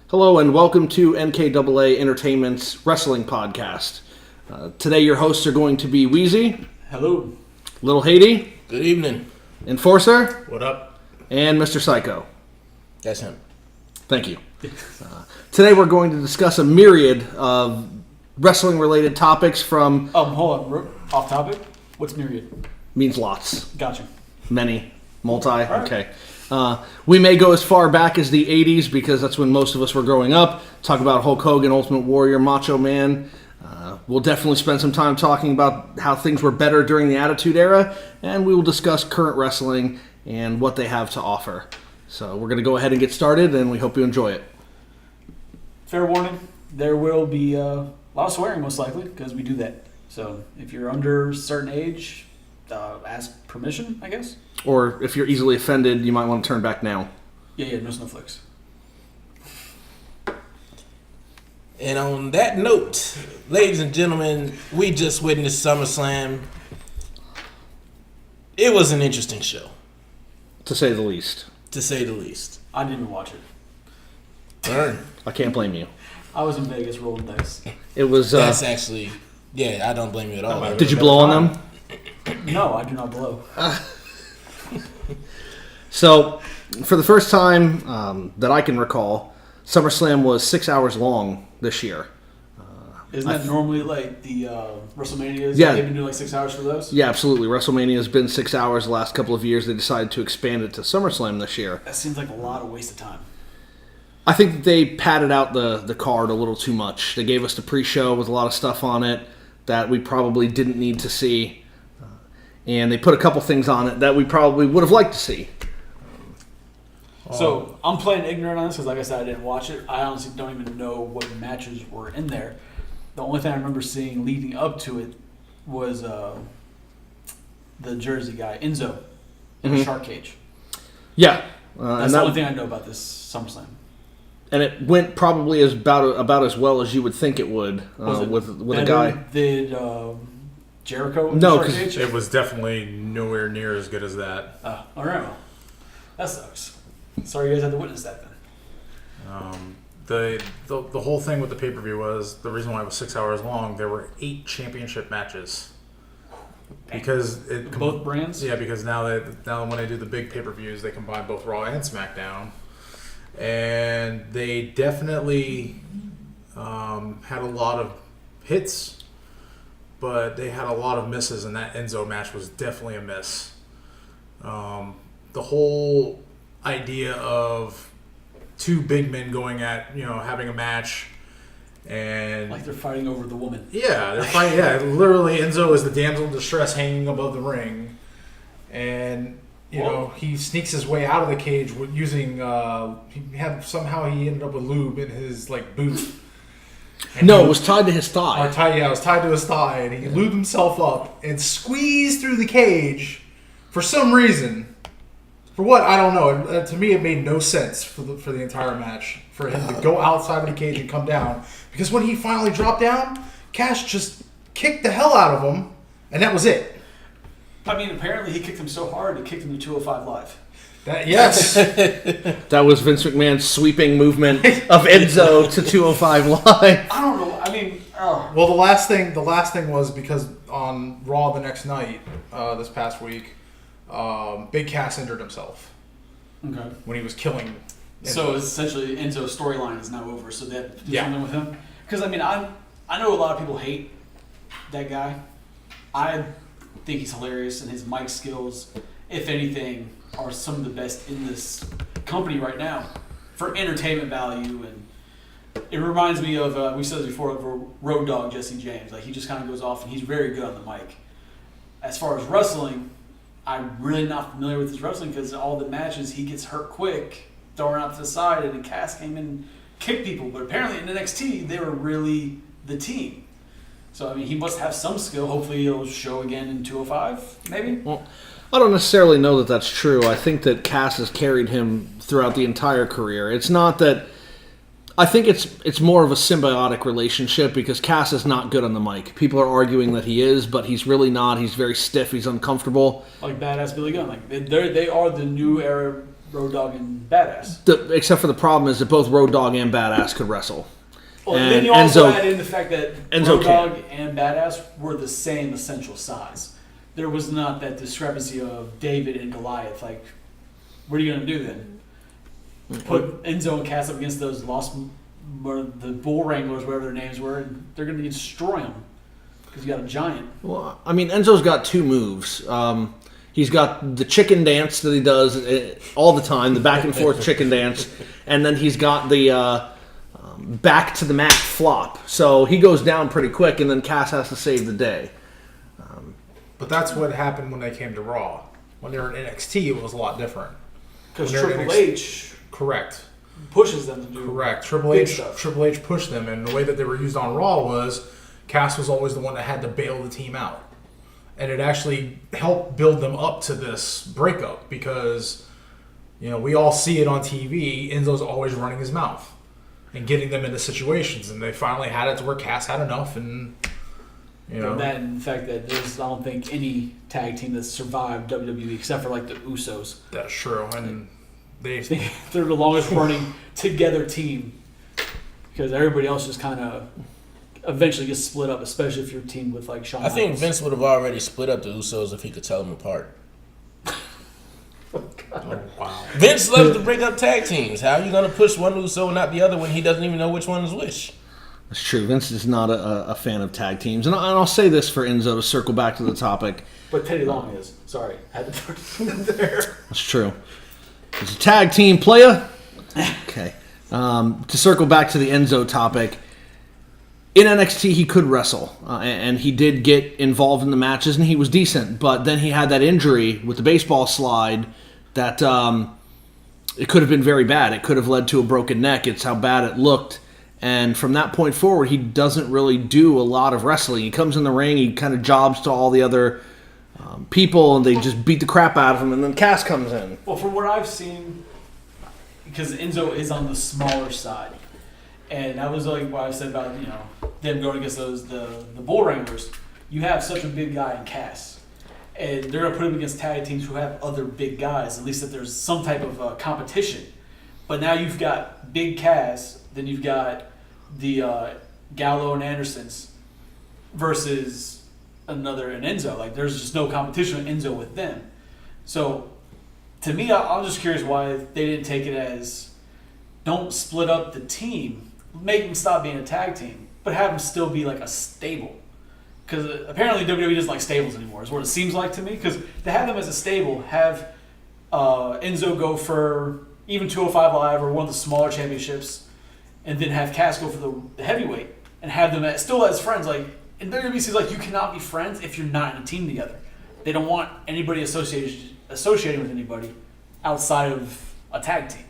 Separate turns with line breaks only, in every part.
Hello and welcome to NKAA Entertainment's Wrestling Podcast. Today your hosts are going to be Wheezy.
Hello.
Little Haiti.
Good evening.
Enforcer.
What up?
And Mr. Psycho.
That's him.
Thank you. Today we're going to discuss a myriad of wrestling-related topics from...
Hold on. Off topic. What's myriad?
Means lots.
Gotcha.
Many. Multi.
Right.
Okay. We may go as far back as the 80s because that's when most of us were growing up. Talk about Hulk Hogan, Ultimate Warrior, Macho Man. We'll definitely spend some time talking about how things were better during the Attitude Era. And we will discuss current wrestling and what they have to offer. So we're going to go ahead and get started, and we hope you enjoy it.
Fair warning. There will be a lot of swearing, most likely, because we do that. So if you're under a certain age, ask permission, I guess.
Or if you're easily offended, you might want to turn back now.
Yeah, no snowflakes.
And on that note, ladies and gentlemen, we just witnessed SummerSlam. It was an interesting show,
To say the least.
to say the least.
I didn't even watch it.
Burn.
I can't blame you.
I was in Vegas rolling dice.
It was...
That's actually, I don't blame you at all.
did you blow on them?
No, I do not blow.
So, for the first time that I can recall, SummerSlam was 6 hours long this year.
Isn't that normally like the WrestleManias?
Yeah.
They've been doing like 6 hours for those?
Yeah, absolutely. WrestleMania has been 6 hours the last couple of years. They decided to expand it to SummerSlam this year.
That seems like a lot of waste of time.
I think that they padded out the card a little too much. They gave us the pre-show with a lot of stuff on it that we probably didn't need to see. And they put a couple things on it that we probably would have liked to see.
So I'm playing ignorant on this because, like I said, I didn't watch it. I honestly don't even know what matches were in there. The only thing I remember seeing leading up to it was the Jersey guy, Enzo, in a shark cage.
Yeah.
That's the only thing I know about this SummerSlam.
And it went probably about as well as you would think it would with a guy.
Did Jericho in
No,
the shark
'cause
cage?
It was definitely nowhere near as good as that.
All right. Well, that sucks. Sorry you guys had to witness that then.
The whole thing with the pay-per-view was the reason why it was 6 hours long. There were 8 championship matches because
Both brands?
Yeah, because now when they do the big pay-per-views, they combine both Raw and SmackDown, and they definitely had a lot of hits, but they had a lot of misses, and that Enzo match was definitely a miss. The whole idea of two big men going at, having a match, and
Like they're fighting over the woman.
yeah, they're fighting. Yeah, literally, Enzo is the damsel in distress hanging above the ring, and he sneaks his way out of the cage with using. He ended up with lube in his boot. And
No, it was tied to his thigh.
it was tied to his thigh, and he lubed himself up and squeezed through the cage for some reason. For what? I don't know. To me, it made no sense for the entire match for him to go outside of the cage and come down. Because when he finally dropped down, Cash just kicked the hell out of him, and that was it.
I mean, apparently he kicked him so hard, he kicked him to 205 Live.
Yes.
That was Vince McMahon's sweeping movement of Enzo to 205 Live.
I don't know. I mean,
Well, the last thing was because on Raw the next night, this past week, Big Cass injured himself
okay.
when he was killing.
So essentially, Enzo's storyline is now over. So they have to do
Yeah.
something with him. Because I mean, I know a lot of people hate that guy. I think he's hilarious, and his mic skills, if anything, are some of the best in this company right now for entertainment value. And it reminds me of we said this before, of a Road Dogg Jesse James. Like he just kind of goes off, and he's very good on the mic. As far as wrestling, I'm really not familiar with his wrestling because all the matches he gets hurt quick, thrown out to the side, and then Cass came in and kicked people. But apparently in NXT, they were really the team. So, I mean, he must have some skill. Hopefully it'll show again in 205, maybe?
Well, I don't necessarily know that that's true. I think that Cass has carried him throughout the entire career. It's not that... I think it's more of a symbiotic relationship because Cass is not good on the mic. People are arguing that he is, but he's really not. He's very stiff. He's uncomfortable.
Like badass Billy Gunn. Like they are the new era Road Dogg and Badass.
Except for the problem is that both Road Dogg and Badass could wrestle.
Well,
And
then you also
Enzo-
add in the fact that
Enzo
Road
can.
Dogg and Badass were the same essential size. There was not that discrepancy of David and Goliath. Like, what are you going to do then? Put Enzo and Cass up against those the Bull Wranglers, whatever their names were, and they're going to destroy them because you got a giant.
Well, I mean, Enzo's got two moves. He's got the chicken dance that he does all the time, the back and forth chicken dance, and then he's got the back to the mat flop. So he goes down pretty quick, and then Cass has to save the day.
But that's what happened when they came to Raw. When they were in NXT, it was a lot different.
Because
When they're in
Triple
NXT
H
Correct.
pushes them to do
Correct. Triple
big
H.
stuff.
Triple H pushed them, and the way that they were used on Raw was Cass was always the one that had to bail the team out, and it actually helped build them up to this breakup because, we all see it on TV. Enzo's always running his mouth and getting them into situations, and they finally had it to where Cass had enough, and
That and the fact that there's, I don't think, any tag team that's survived WWE except for like the Usos.
that's true. And
They're the longest running together team because everybody else just kind of eventually gets split up, especially if you're teamed with like Shawn
I think
Michaels.
Vince would have already split up the Usos if he could tell them apart.
oh, wow.
Vince loves to break up tag teams. How are you going to push one Uso and not the other when he doesn't even know which one is which?
That's true. Vince is not a fan of tag teams. And I'll say this for Enzo to circle back to the topic.
But Teddy Long is. Sorry, I had to put it there.
That's true. It's a tag team player. Okay. To circle back to the Enzo topic, in NXT he could wrestle, and he did get involved in the matches, and he was decent. But then he had that injury with the baseball slide that it could have been very bad. It could have led to a broken neck. It's how bad it looked. And from that point forward, he doesn't really do a lot of wrestling. He comes in the ring, he kind of jobs to all the other people, and they just beat the crap out of him, and then Cass comes in.
Well, from what I've seen, because Enzo is on the smaller side, and that was like what I said about them going against the Bull Wranglers. You have such a big guy in Cass, and they're gonna put him against tag teams who have other big guys. At least that there's some type of competition. But now you've got big Cass, then you've got the Gallo and Andersons versus an Enzo. Like there's just no competition with Enzo with them. So to me, I'm just curious why they didn't take it as don't split up the team, make them stop being a tag team, but have them still be like a stable. Because apparently WWE doesn't like stables anymore, is what it seems like to me. Because to have them as a stable, have Enzo go for even 205 Live or one of the smaller championships, and then have Cass go for the heavyweight, and have them still as friends. Like in WWE, seems like you cannot be friends if you're not in a team together. They don't want anybody associating with anybody outside of a tag team.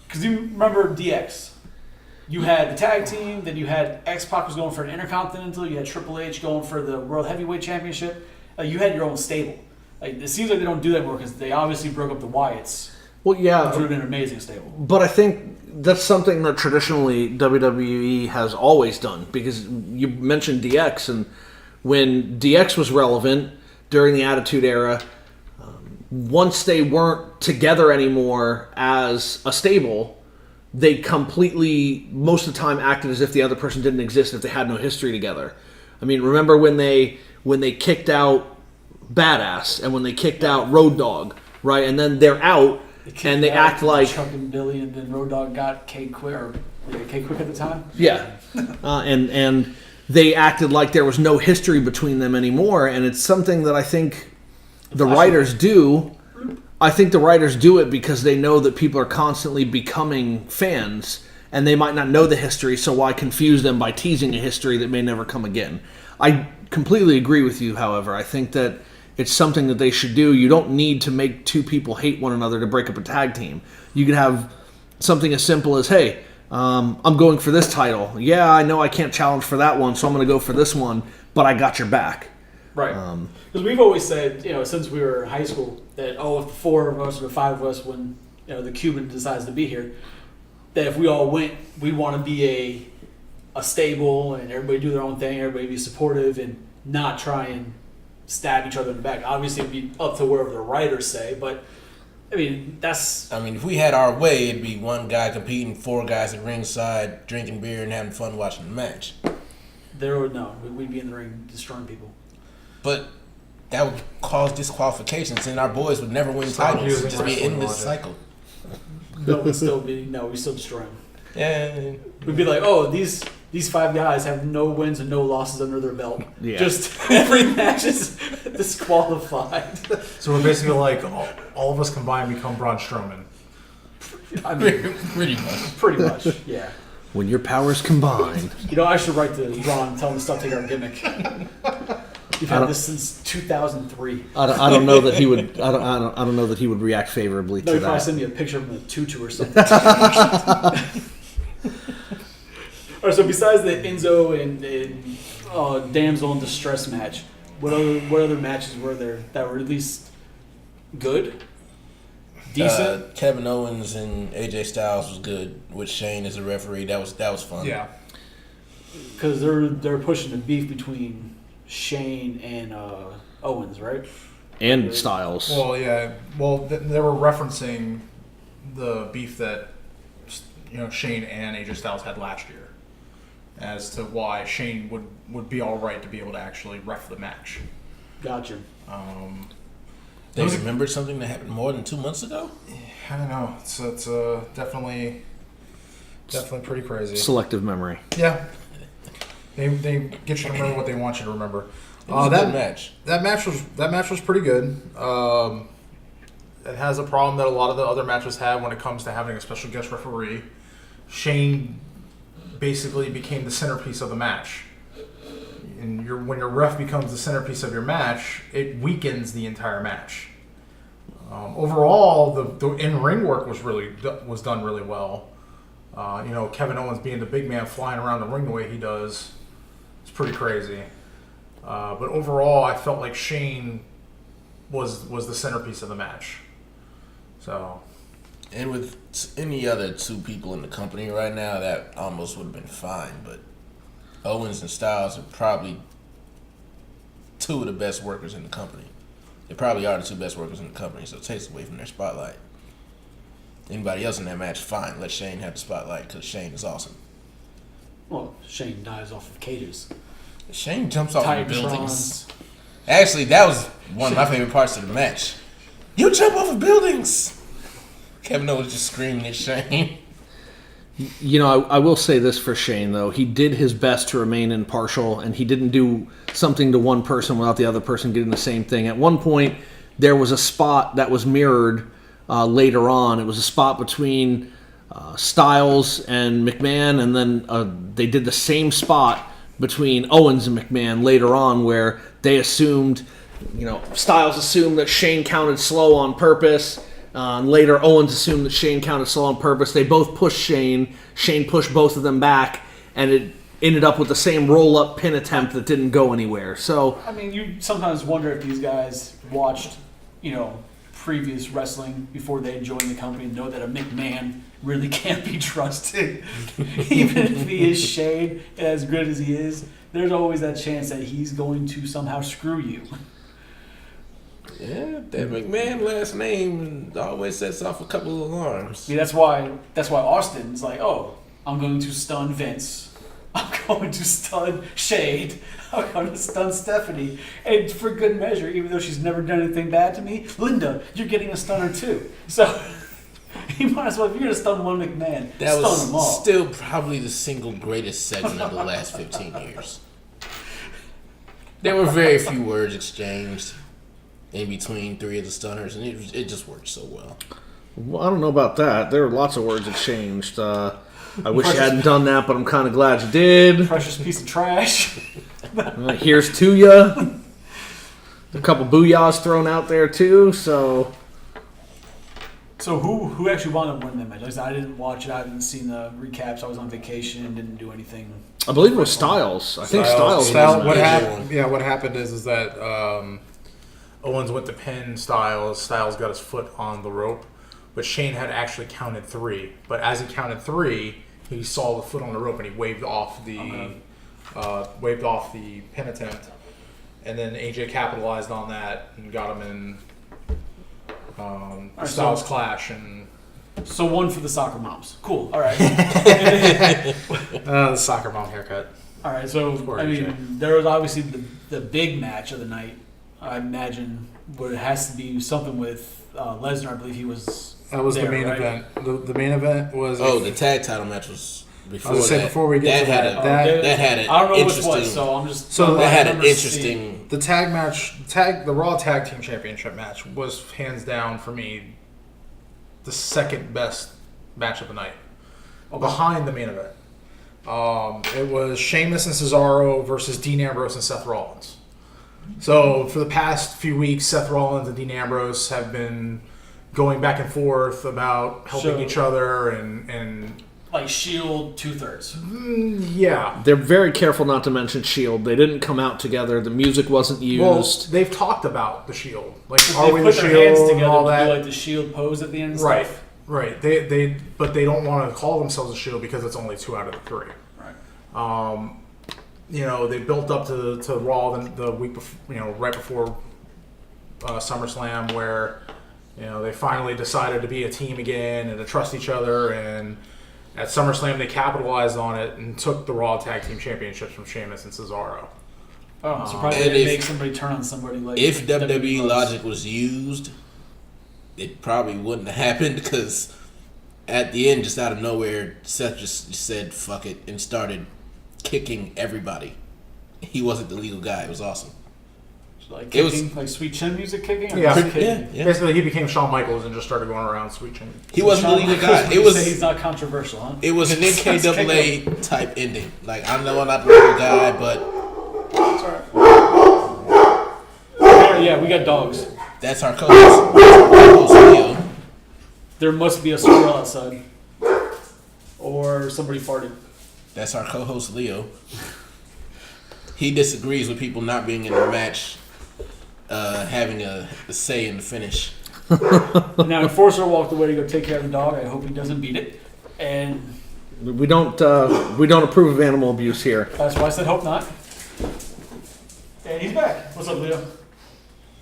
Because you remember DX. You had the tag team, then you had X-Pac was going for an Intercontinental, you had Triple H going for the World Heavyweight Championship. You had your own stable. Like, it seems like they don't do that anymore because they obviously broke up the Wyatts.
Well, yeah.
Which would have been an amazing stable.
But I think that's something that traditionally WWE has always done, because you mentioned DX, and when DX was relevant during the Attitude Era, once they weren't together anymore as a stable, they completely, most of the time, acted as if the other person didn't exist if they had no history together. I mean, remember when they kicked out Badass and when they kicked out Road Dogg, right? And then they're out, and they act like
Chuck and Billy, and then Road Dogg got K Quick at the time.
Yeah, and they acted like there was no history between them anymore, and it's something that I think the writers do. I think the writers do it because they know that people are constantly becoming fans, and they might not know the history, so why confuse them by teasing a history that may never come again? I completely agree with you, however. I think that it's something that they should do. You don't need to make two people hate one another to break up a tag team. You could have something as simple as, hey, I'm going for this title. Yeah, I know I can't challenge for that one, so I'm going to go for this one, but I got your back.
Right. Because we've always said, since we were in high school, that, if the four of us or five of us, when the Cuban decides to be here, that if we all went, we want to be a stable and everybody do their own thing, everybody be supportive and not try and stab each other in the back. Obviously, it'd be up to wherever the writers say, but I mean, that's
if we had our way, it'd be one guy competing, 4 guys at ringside, drinking beer and having fun watching the match.
we'd be in the ring destroying people.
But that would cause disqualifications, and our boys would never win titles. It'd just be an endless cycle.
No, we still destroy them.
Yeah.
We'd be like, oh, these 5 guys have no wins and no losses under their belt.
Yeah.
Just every match is disqualified.
So we're basically like all of us combined become Braun Strowman.
I mean,
Pretty much.
pretty much, yeah.
When your powers combine.
I should write to Ron and tell him to stop taking our gimmick. You've had this since 2003.
I don't know that he would. I don't know that he would react favorably
No,
to
he'd probably
that.
send me a picture of him in a tutu or something. All right, so besides the Enzo and Damsel in Distress match, what other matches were there that were at least good, decent?
Kevin Owens and AJ Styles was good with Shane as a referee. That was fun.
Yeah.
Because they're pushing the beef between Shane and Owens, right?
And Styles.
Well, yeah. Well, they were referencing the beef that Shane and AJ Styles had last year, as to why Shane would be all right to be able to actually ref the match.
Gotcha.
They remembered something that happened more than 2 months ago?
I don't know. It's definitely pretty crazy.
Selective memory.
Yeah. They get you to remember what they want you to remember.
It was a good match.
That match was pretty good. It has a problem that a lot of the other matches have when it comes to having a special guest referee. Shane basically became the centerpiece of the match. And when your ref becomes the centerpiece of your match, it weakens the entire match. Overall, the in-ring work was done really well. Kevin Owens being the big man flying around the ring the way he does, it's pretty crazy. But overall, I felt like Shane was the centerpiece of the match. So,
And with any other 2 people in the company right now, that almost would have been fine. But Owens and Styles are probably 2 of the best workers in the company. They probably are the 2 best workers in the company, so it takes away from their spotlight. Anybody else in that match, fine. Let Shane have the spotlight because Shane is awesome.
Well, Shane dives off of cages.
Shane jumps off of
Titantrons.
buildings. Actually, that was one of my favorite parts of the match. You jump off of buildings! Kevin Owens just screaming at Shane.
I will say this for Shane, though. He did his best to remain impartial, and he didn't do something to one person without the other person getting the same thing. At one point, there was a spot that was mirrored later on. It was a spot between Styles and McMahon, and then they did the same spot between Owens and McMahon later on, where they assumed, Styles assumed that Shane counted slow on purpose. Later, Owens assumed that Shane counted slow on purpose. They both pushed Shane. Shane pushed both of them back, and it ended up with the same roll-up pin attempt that didn't go anywhere. So,
I mean, you sometimes wonder if these guys watched, previous wrestling before they joined the company and know that a McMahon really can't be trusted. Even if he is Shane, as good as he is, there's always that chance that he's going to somehow screw you.
Yeah, that McMahon last name always sets off a couple of alarms.
See, that's why Austin's like, oh, I'm going to stun Vince. I'm going to stun Shade. I'm going to stun Stephanie. And for good measure, even though she's never done anything bad to me, Linda, you're getting a stunner too. So you might as well, if you're going to stun one McMahon,
That
stun them all.
was still probably the single greatest segment of the last 15 years. There were very few words exchanged in between 3 of the stunners, and it just worked so well.
well, I don't know about that. There were lots of words exchanged. I wish you hadn't done that, but I'm kind of glad you did.
Precious piece of trash.
Here's to ya. A couple booyahs thrown out there, too, so...
So who actually wound up winning that match? Like I said, I didn't watch it. I haven't seen the recaps. I was on vacation. Didn't do anything.
I believe it was Styles. I think Styles was
What
the
happened? Yeah, what happened is that Owens went to pin Styles. Styles got his foot on the rope, but Shane had actually counted 3. But as he counted 3, he saw the foot on the rope and he waved off the pin attempt, and then AJ capitalized on that and got him in
right,
Styles
so-
Clash and
So one for the soccer moms. Cool. All right.
the soccer mom haircut.
All right. So
Poor
I
AJ.
mean, there was obviously the big match of the night. I imagine where it has to be something with Lesnar. I believe he was.
That was
there,
the main
right?
event. The main event was
The tag title match was before
I was gonna say,
that.
before we get to
had
that,
that had an
I don't know which
interesting.
one, so I'm just.
So
that
I
had an
remember
interesting.
the the Raw Tag Team Championship match was hands down for me the second best match of the night, behind the main event. It was Sheamus and Cesaro versus Dean Ambrose and Seth Rollins. So for the past few weeks, Seth Rollins and Dean Ambrose have been going back and forth about helping each other and
like Shield 2/3.
yeah.
They're very careful not to mention Shield. They didn't come out together. The music wasn't
Well,
used.
they've talked about the Shield, like
They
are we the
put their hands
Shield and
together
all
to
that.
do like the Shield pose at the end. And
Right,
Stuff.
right. But they don't want to call themselves a Shield because it's only 2 out of the 3.
Right.
They built up to Raw the week before, right before SummerSlam, where they finally decided to be a team again and to trust each other. And at SummerSlam, they capitalized on it and took the Raw Tag Team Championships from Sheamus and Cesaro.
Oh, I'm surprised
And
they didn't
if-
make somebody turn on somebody like.
If WWE
was.
logic was used, it probably wouldn't have happened because at the end, just out of nowhere, Seth just said "fuck it" and started kicking everybody. He wasn't the legal guy. It was awesome.
Like
It was-
kicking, like Sweet Chin music kicking. Or
Yeah.
just kicking?
Yeah.
Basically, he became Shawn Michaels and just started going around screeching.
He wasn't the
Shawn
legal
Michaels,
guy.
would
It
you
was
say he's not controversial, huh?
it was an
Let's kick
NKAA type ending. Like I know I'm not the legal guy, but
Yeah, we got dogs.
that's our co-host Leo.
There must be a squirrel outside, or somebody farted.
That's our co-host Leo. He disagrees with people not being in the match, having a say in the finish.
Now, Enforcer walked away to go take care of the dog. I hope he doesn't beat it, and
We don't approve of animal abuse here.
that's why I said hope not. And he's back. What's up, Leo?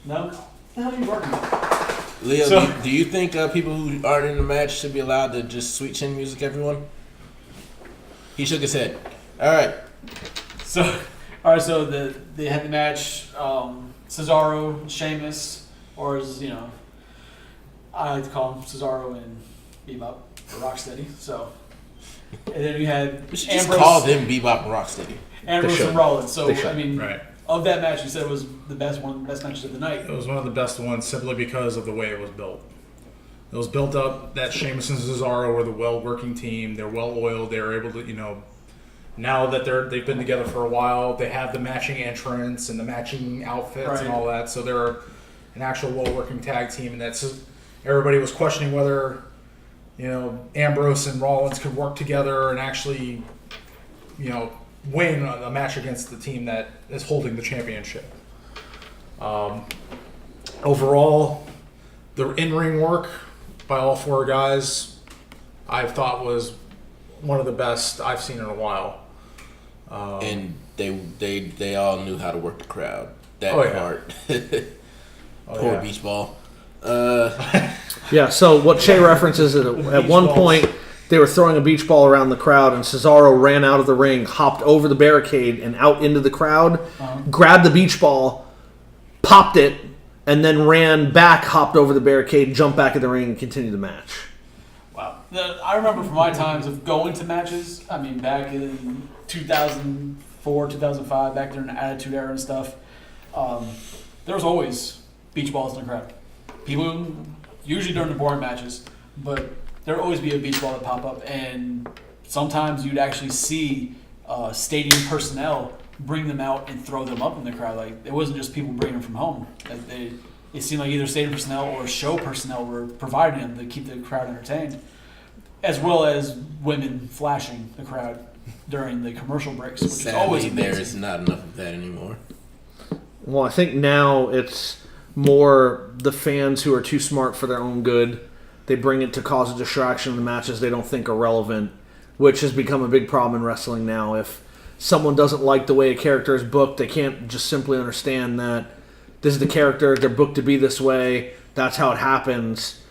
No? What the hell are you barking about?
Leo,
So-
do you think people who aren't in the match should be allowed to just sweet chin music everyone? He shook his head. All right.
So, all right. So they had the match. Cesaro, Sheamus, or as I like to call him Cesaro and Bebop or Rocksteady. So, and then we had
We should just
Ambrose,
call them Bebop and Rocksteady.
Ambrose
should.
and Rollins. So
They should.
I mean,
Right.
of that match, you said it was one of the best matches of the night.
It was one of the best ones simply because of the way it was built. It was built up that Sheamus and Cesaro were the well-working team. They're well-oiled. They were able to, now that they've been together for a while, they have the matching entrance and the matching outfits
Right.
and all that. So they're an actual well-working tag team, and that's everybody was questioning whether Ambrose and Rollins could work together and actually win a match against the team that is holding the championship. Overall, the in-ring work by all 4 guys I thought was one of the best I've seen in a while.
And they all knew how to work the crowd. That
Oh, yeah.
part.
Oh,
Poor
yeah.
beach ball.
Yeah, so what Shay references is at one
balls.
point they were throwing a beach ball around the crowd, and Cesaro ran out of the ring, hopped over the barricade and out into the crowd, grabbed the beach ball, popped it, and then ran back, hopped over the barricade, jumped back in the ring, and continued the match.
Wow. I remember from my times of going to matches, I mean, back in 2004, 2005, back during the Attitude Era and stuff, there was always beach balls in the crowd. People, usually during the boring matches, but there would always be a beach ball that pop up, and sometimes you'd actually see stadium personnel bring them out and throw them up in the crowd. Like, it wasn't just people bringing them from home. Like, it seemed like either stadium personnel or show personnel were providing them to keep the crowd entertained, as well as women flashing the crowd during the commercial breaks, which is always
Sadly, there
amazing.
is not enough of that anymore.
Well, I think now it's more the fans who are too smart for their own good. They bring it to cause a distraction in the matches they don't think are relevant, which has become a big problem in wrestling now. If someone doesn't like the way a character is booked, they can't just simply understand that this is the character, they're booked to be this way, that's how it happens.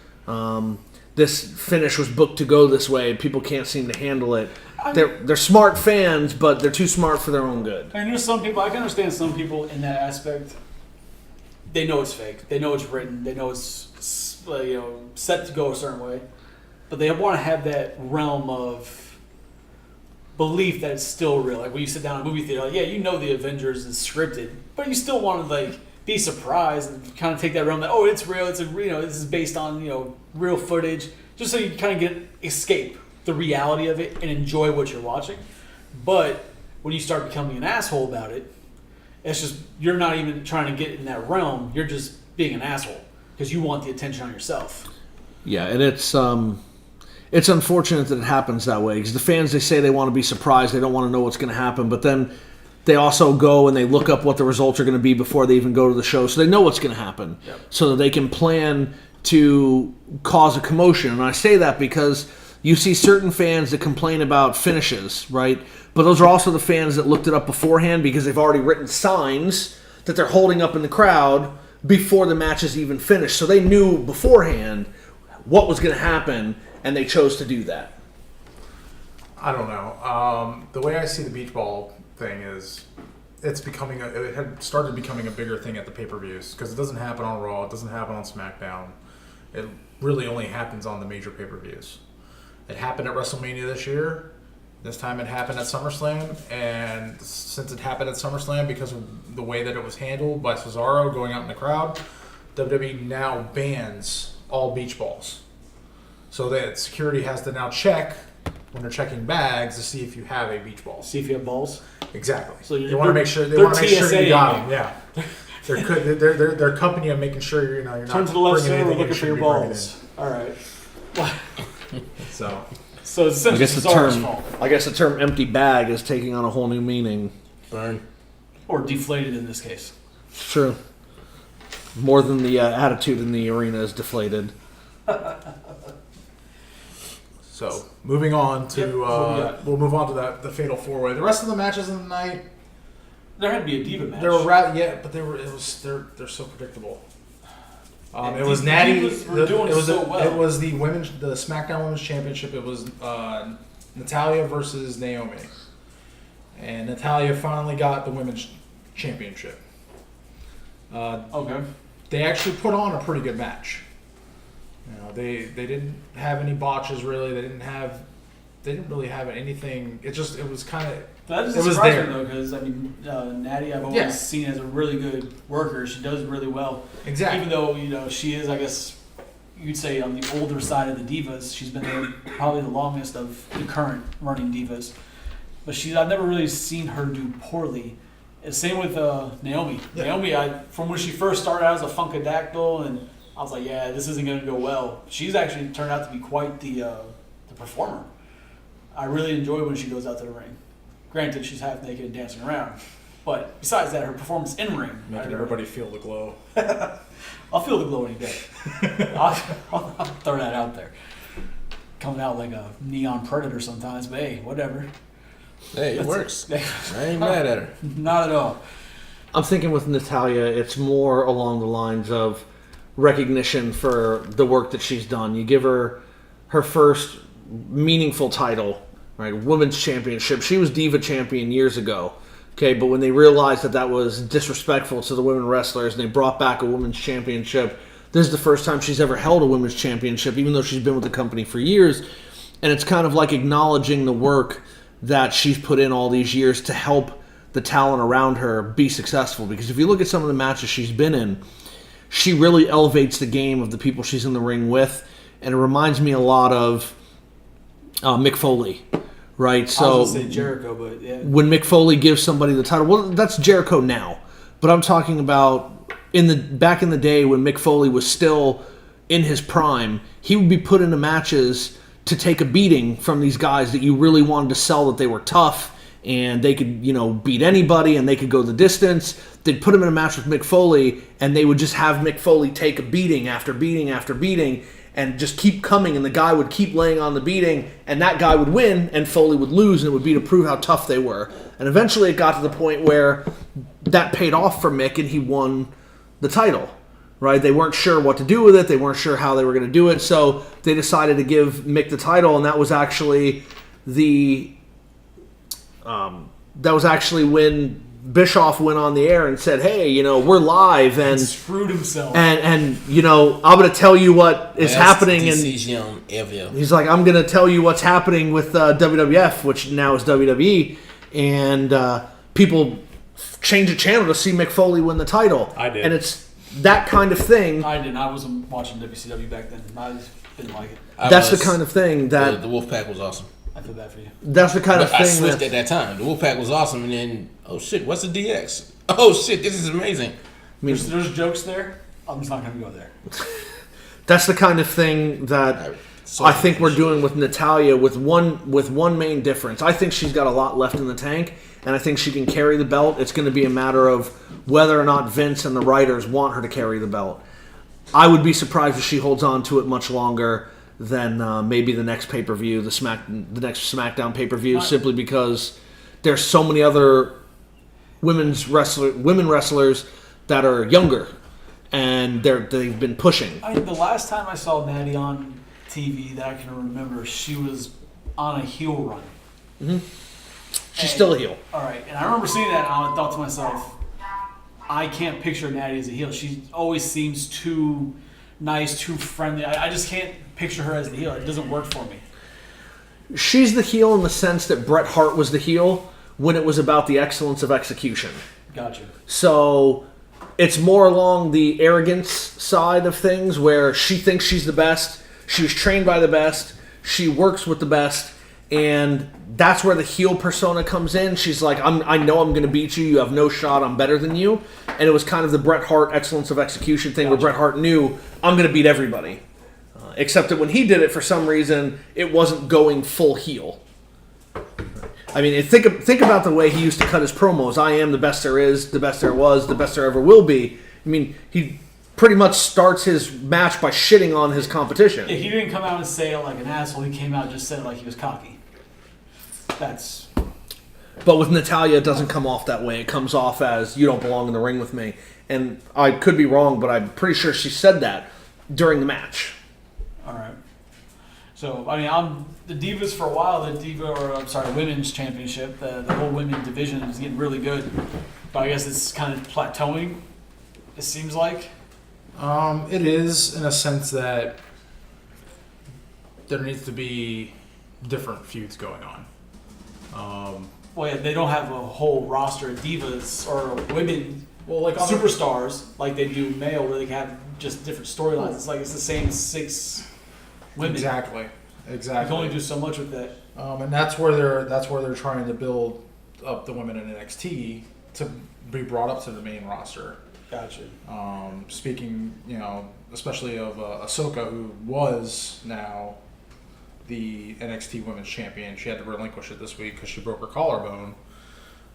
This finish was booked to go this way. People can't seem to handle it. They're smart fans, but they're too smart for their own good.
And there's some people, I can understand some people in that aspect. They know it's fake. They know it's written. They know it's set to go a certain way. But they want to have that realm of belief that it's still real. Like when you sit down in a movie theater, like, yeah, you know the Avengers is scripted, but you still want to like be surprised and kind of take that realm that, oh, it's real. It's this is based on real footage, just so you kind of escape the reality of it and enjoy what you're watching. But when you start becoming an asshole about it, it's just you're not even trying to get in that realm. You're just being an asshole because you want the attention on yourself.
Yeah, and it's unfortunate that it happens that way because the fans, they say they want to be surprised. They don't want to know what's going to happen, but then they also go and they look up what the results are going to be before they even go to the show, so they know what's going to happen, so that they can plan to cause a commotion. And I say that because you see certain fans that complain about finishes, right? But those are also the fans that looked it up beforehand because they've already written signs that they're holding up in the crowd before the match is even finished. So they knew beforehand what was going to happen, and they chose to do that.
I don't know. The way I see the beach ball thing is it had started becoming a bigger thing at the pay-per-views because it doesn't happen on Raw, it doesn't happen on SmackDown. It really only happens on the major pay-per-views. It happened at WrestleMania this year. This time it happened at SummerSlam, and since it happened at SummerSlam because of the way that it was handled by Cesaro going out in the crowd, WWE now bans all beach balls. So that security has to now check when they're checking bags to see if you have a beach ball.
See if you have balls.
Exactly.
So
they want to make sure you got them. Yeah. They're company of making sure you're not
turn to the left
bringing
side. We're
anything
looking for your balls. All right. So it's essentially Cesaro's fault.
I guess the term "empty bag" is taking on a whole new meaning.
Burn.
Or deflated in this case.
It's true. More than the attitude in the arena is deflated.
So moving on to we'll move on to the fatal 4-way. The rest of the matches of the night,
there had to be a diva match.
they were they're so predictable. It was Natty. It was the SmackDown Women's Championship. It was Natalya versus Naomi, and Natalya finally got the Women's Championship.
Okay.
They actually put on a pretty good match. They didn't have any botches really. They didn't really have anything. It was kind of.
That is surprising though, because Natty I've always seen as a really good worker. She does really well.
Exactly.
Even though she is, I guess you'd say, on the older side of the divas. She's been there probably the longest of the current running divas. But I've never really seen her do poorly. And same with Naomi. Yeah. Naomi, from when she first started out as a Funkadactyl, and I was like, yeah, this isn't going to go well. She's actually turned out to be quite the performer. I really enjoy when she goes out to the ring. Granted, she's half naked and dancing around. But besides that, her performance in ring.
Making everybody feel the glow.
I'll feel the glow any day. I'll throw that out there. Coming out like a neon predator sometimes, but hey, whatever.
Hey, it works. I ain't mad at her.
Not at all.
I'm thinking with Natalya, it's more along the lines of recognition for the work that she's done. You give her first meaningful title, right? Women's Championship. She was Diva Champion years ago. Okay, but when they realized that was disrespectful to the women wrestlers and they brought back a Women's Championship, this is the first time she's ever held a Women's Championship, even though she's been with the company for years. And it's kind of like acknowledging the work that she's put in all these years to help the talent around her be successful. Because if you look at some of the matches she's been in, she really elevates the game of the people she's in the ring with. And it reminds me a lot of Mick Foley. Right, so
I was going to say Jericho, but yeah.
When Mick Foley gives somebody the title, well, that's Jericho now. But I'm talking about back in the day when Mick Foley was still in his prime, he would be put into matches to take a beating from these guys that you really wanted to sell that they were tough and they could, beat anybody and they could go the distance. They'd put him in a match with Mick Foley and they would just have Mick Foley take a beating after beating after beating and just keep coming, and the guy would keep laying on the beating, and that guy would win, and Foley would lose, and it would be to prove how tough they were. And eventually it got to the point where that paid off for Mick, and he won the title, right? They weren't sure what to do with it. They weren't sure how they were going to do it. So they decided to give Mick the title, and that was actually when Bischoff went on the air and said, "Hey, we're live, and
screwed himself.
And I'm going to tell you what is happening." And he's like, "I'm going to tell you what's happening with WWF, which now is WWE," and people change the channel to see Mick Foley win the title.
I did,
and it's that kind of thing.
I didn't. I wasn't watching WCW back then. I didn't like it.
That's the kind of thing that
the Wolfpack was awesome.
I feel bad for you.
That's the kind of thing
I switched at that time. The Wolfpack was awesome, and then what's the DX? Oh shit, this is amazing.
There's jokes there. I'm just not going to go there.
That's the kind of thing that I think we're doing with Natalya with one main difference. I think she's got a lot left in the tank, and I think she can carry the belt. It's going to be a matter of whether or not Vince and the writers want her to carry the belt. I would be surprised if she holds on to it much longer than maybe the next pay-per-view, the next SmackDown pay-per-view, simply because there's so many other women wrestlers that are younger, and they've been pushing.
The last time I saw Natty on TV that I can remember, she was on a heel run.
Mm-hmm. She's still a heel.
All right, and I remember seeing that, and I thought to myself, I can't picture Natty as a heel. She always seems too nice, too friendly. I just can't picture her as the heel. It doesn't work for me.
She's the heel in the sense that Bret Hart was the heel when it was about the excellence of execution.
Gotcha.
So it's more along the arrogance side of things where she thinks she's the best. She was trained by the best. She works with the best. And that's where the heel persona comes in. She's like, I know I'm going to beat you. You have no shot. I'm better than you. And it was kind of the Bret Hart excellence of execution thing where Bret Hart knew, I'm going to beat everybody. Except that when he did it, for some reason, it wasn't going full heel. I mean, think about the way he used to cut his promos. I am the best there is, the best there was, the best there ever will be. I mean, he pretty much starts his match by shitting on his competition.
Yeah, he didn't come out and say it like an asshole. He came out and just said it like he was cocky.
But with Natalya, it doesn't come off that way. It comes off as, you don't belong in the ring with me. And I could be wrong, but I'm pretty sure she said that during the match.
All right. So, I mean, I'm the Divas for a while. The Women's Championship, the whole women division is getting really good. But I guess it's kind of plateauing, it seems like.
It is, in a sense that there needs to be different feuds going on.
Well, yeah, they don't have a whole roster of divas or women
Like
superstars like they do male, where they can have just different storylines. It's like it's the same 6 women.
Exactly.
You can only do so much with that.
And that's where they're trying to build up the women in NXT to be brought up to the main roster.
Gotcha.
Speaking, especially of Ahsoka, who was now the NXT Women's Champion. She had to relinquish it this week because she broke her collarbone.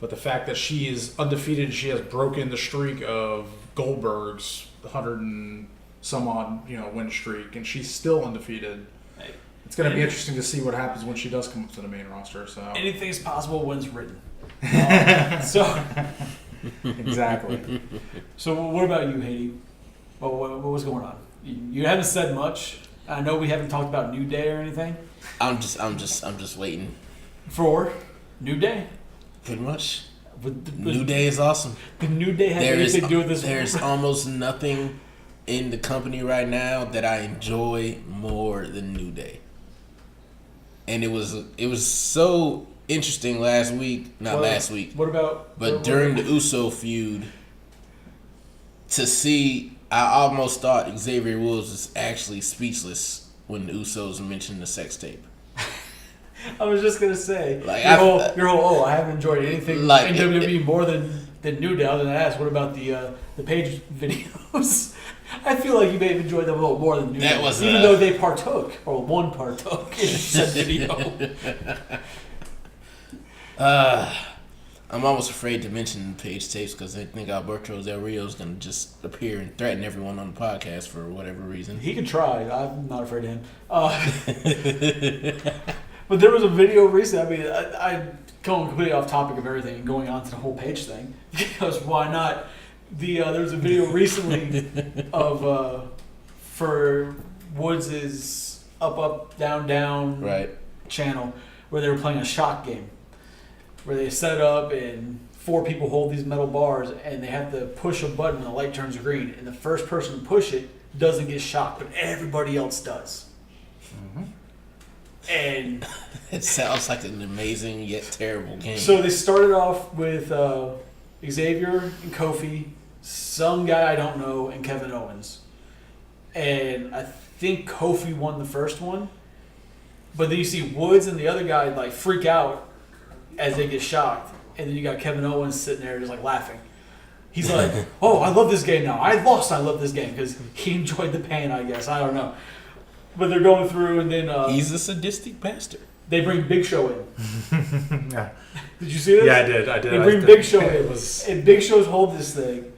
But the fact that she is undefeated, she has broken the streak of Goldberg's 100 and some odd, win streak, and she's still undefeated.
Hey.
It's going to be interesting to see what happens when she does come up to the main roster. So
anything's possible when it's written.
Exactly.
So what about you, Haiti? What was going on? You haven't said much. I know we haven't talked about New Day or anything.
I'm just waiting.
For New Day?
Pretty much. New Day is awesome.
The New Day has anything to do with this?
There's almost nothing in the company right now that I enjoy more than New Day. And it was so interesting last week. Last week.
What about?
But during the Uso feud, to see, I almost thought Xavier Woods was actually speechless when the Usos mentioned the sex tape.
I was just gonna say,
Like,
your whole I haven't enjoyed anything in WWE more than New Day. Other than that, what about the Page videos? I feel like you may have enjoyed them a little more than New Day, even though they partook or one partook in said video.
I'm almost afraid to mention the Page tapes because I think Alberto Del Rio is going to just appear and threaten everyone on the podcast for whatever reason.
He could try. I'm not afraid of him. But there was a video recently. I mean, I going completely off topic of everything and going on to the whole Page thing because why not? There's a video recently of for Woods' up, down
Right.
channel where they were playing a shot game where they set it up and 4 people hold these metal bars and they have to push a button and the light turns green, and the first person to push it doesn't get shocked, but everybody else does. And
It sounds like an amazing yet terrible game.
so they started off with Xavier and Kofi, some guy I don't know, and Kevin Owens. And I think Kofi won the first one. But then you see Woods and the other guy like freak out as they get shocked. And then you got Kevin Owens sitting there just like laughing. He's like, oh, I love this game now. I lost, I love this game. Because he enjoyed the pain, I guess. I don't know. But they're going through and then...
He's a sadistic bastard.
They bring Big Show in.
Yeah.
Did you see this?
Yeah, I did.
They bring Big Show
It
in.
was-
And Big Show's hold this thing.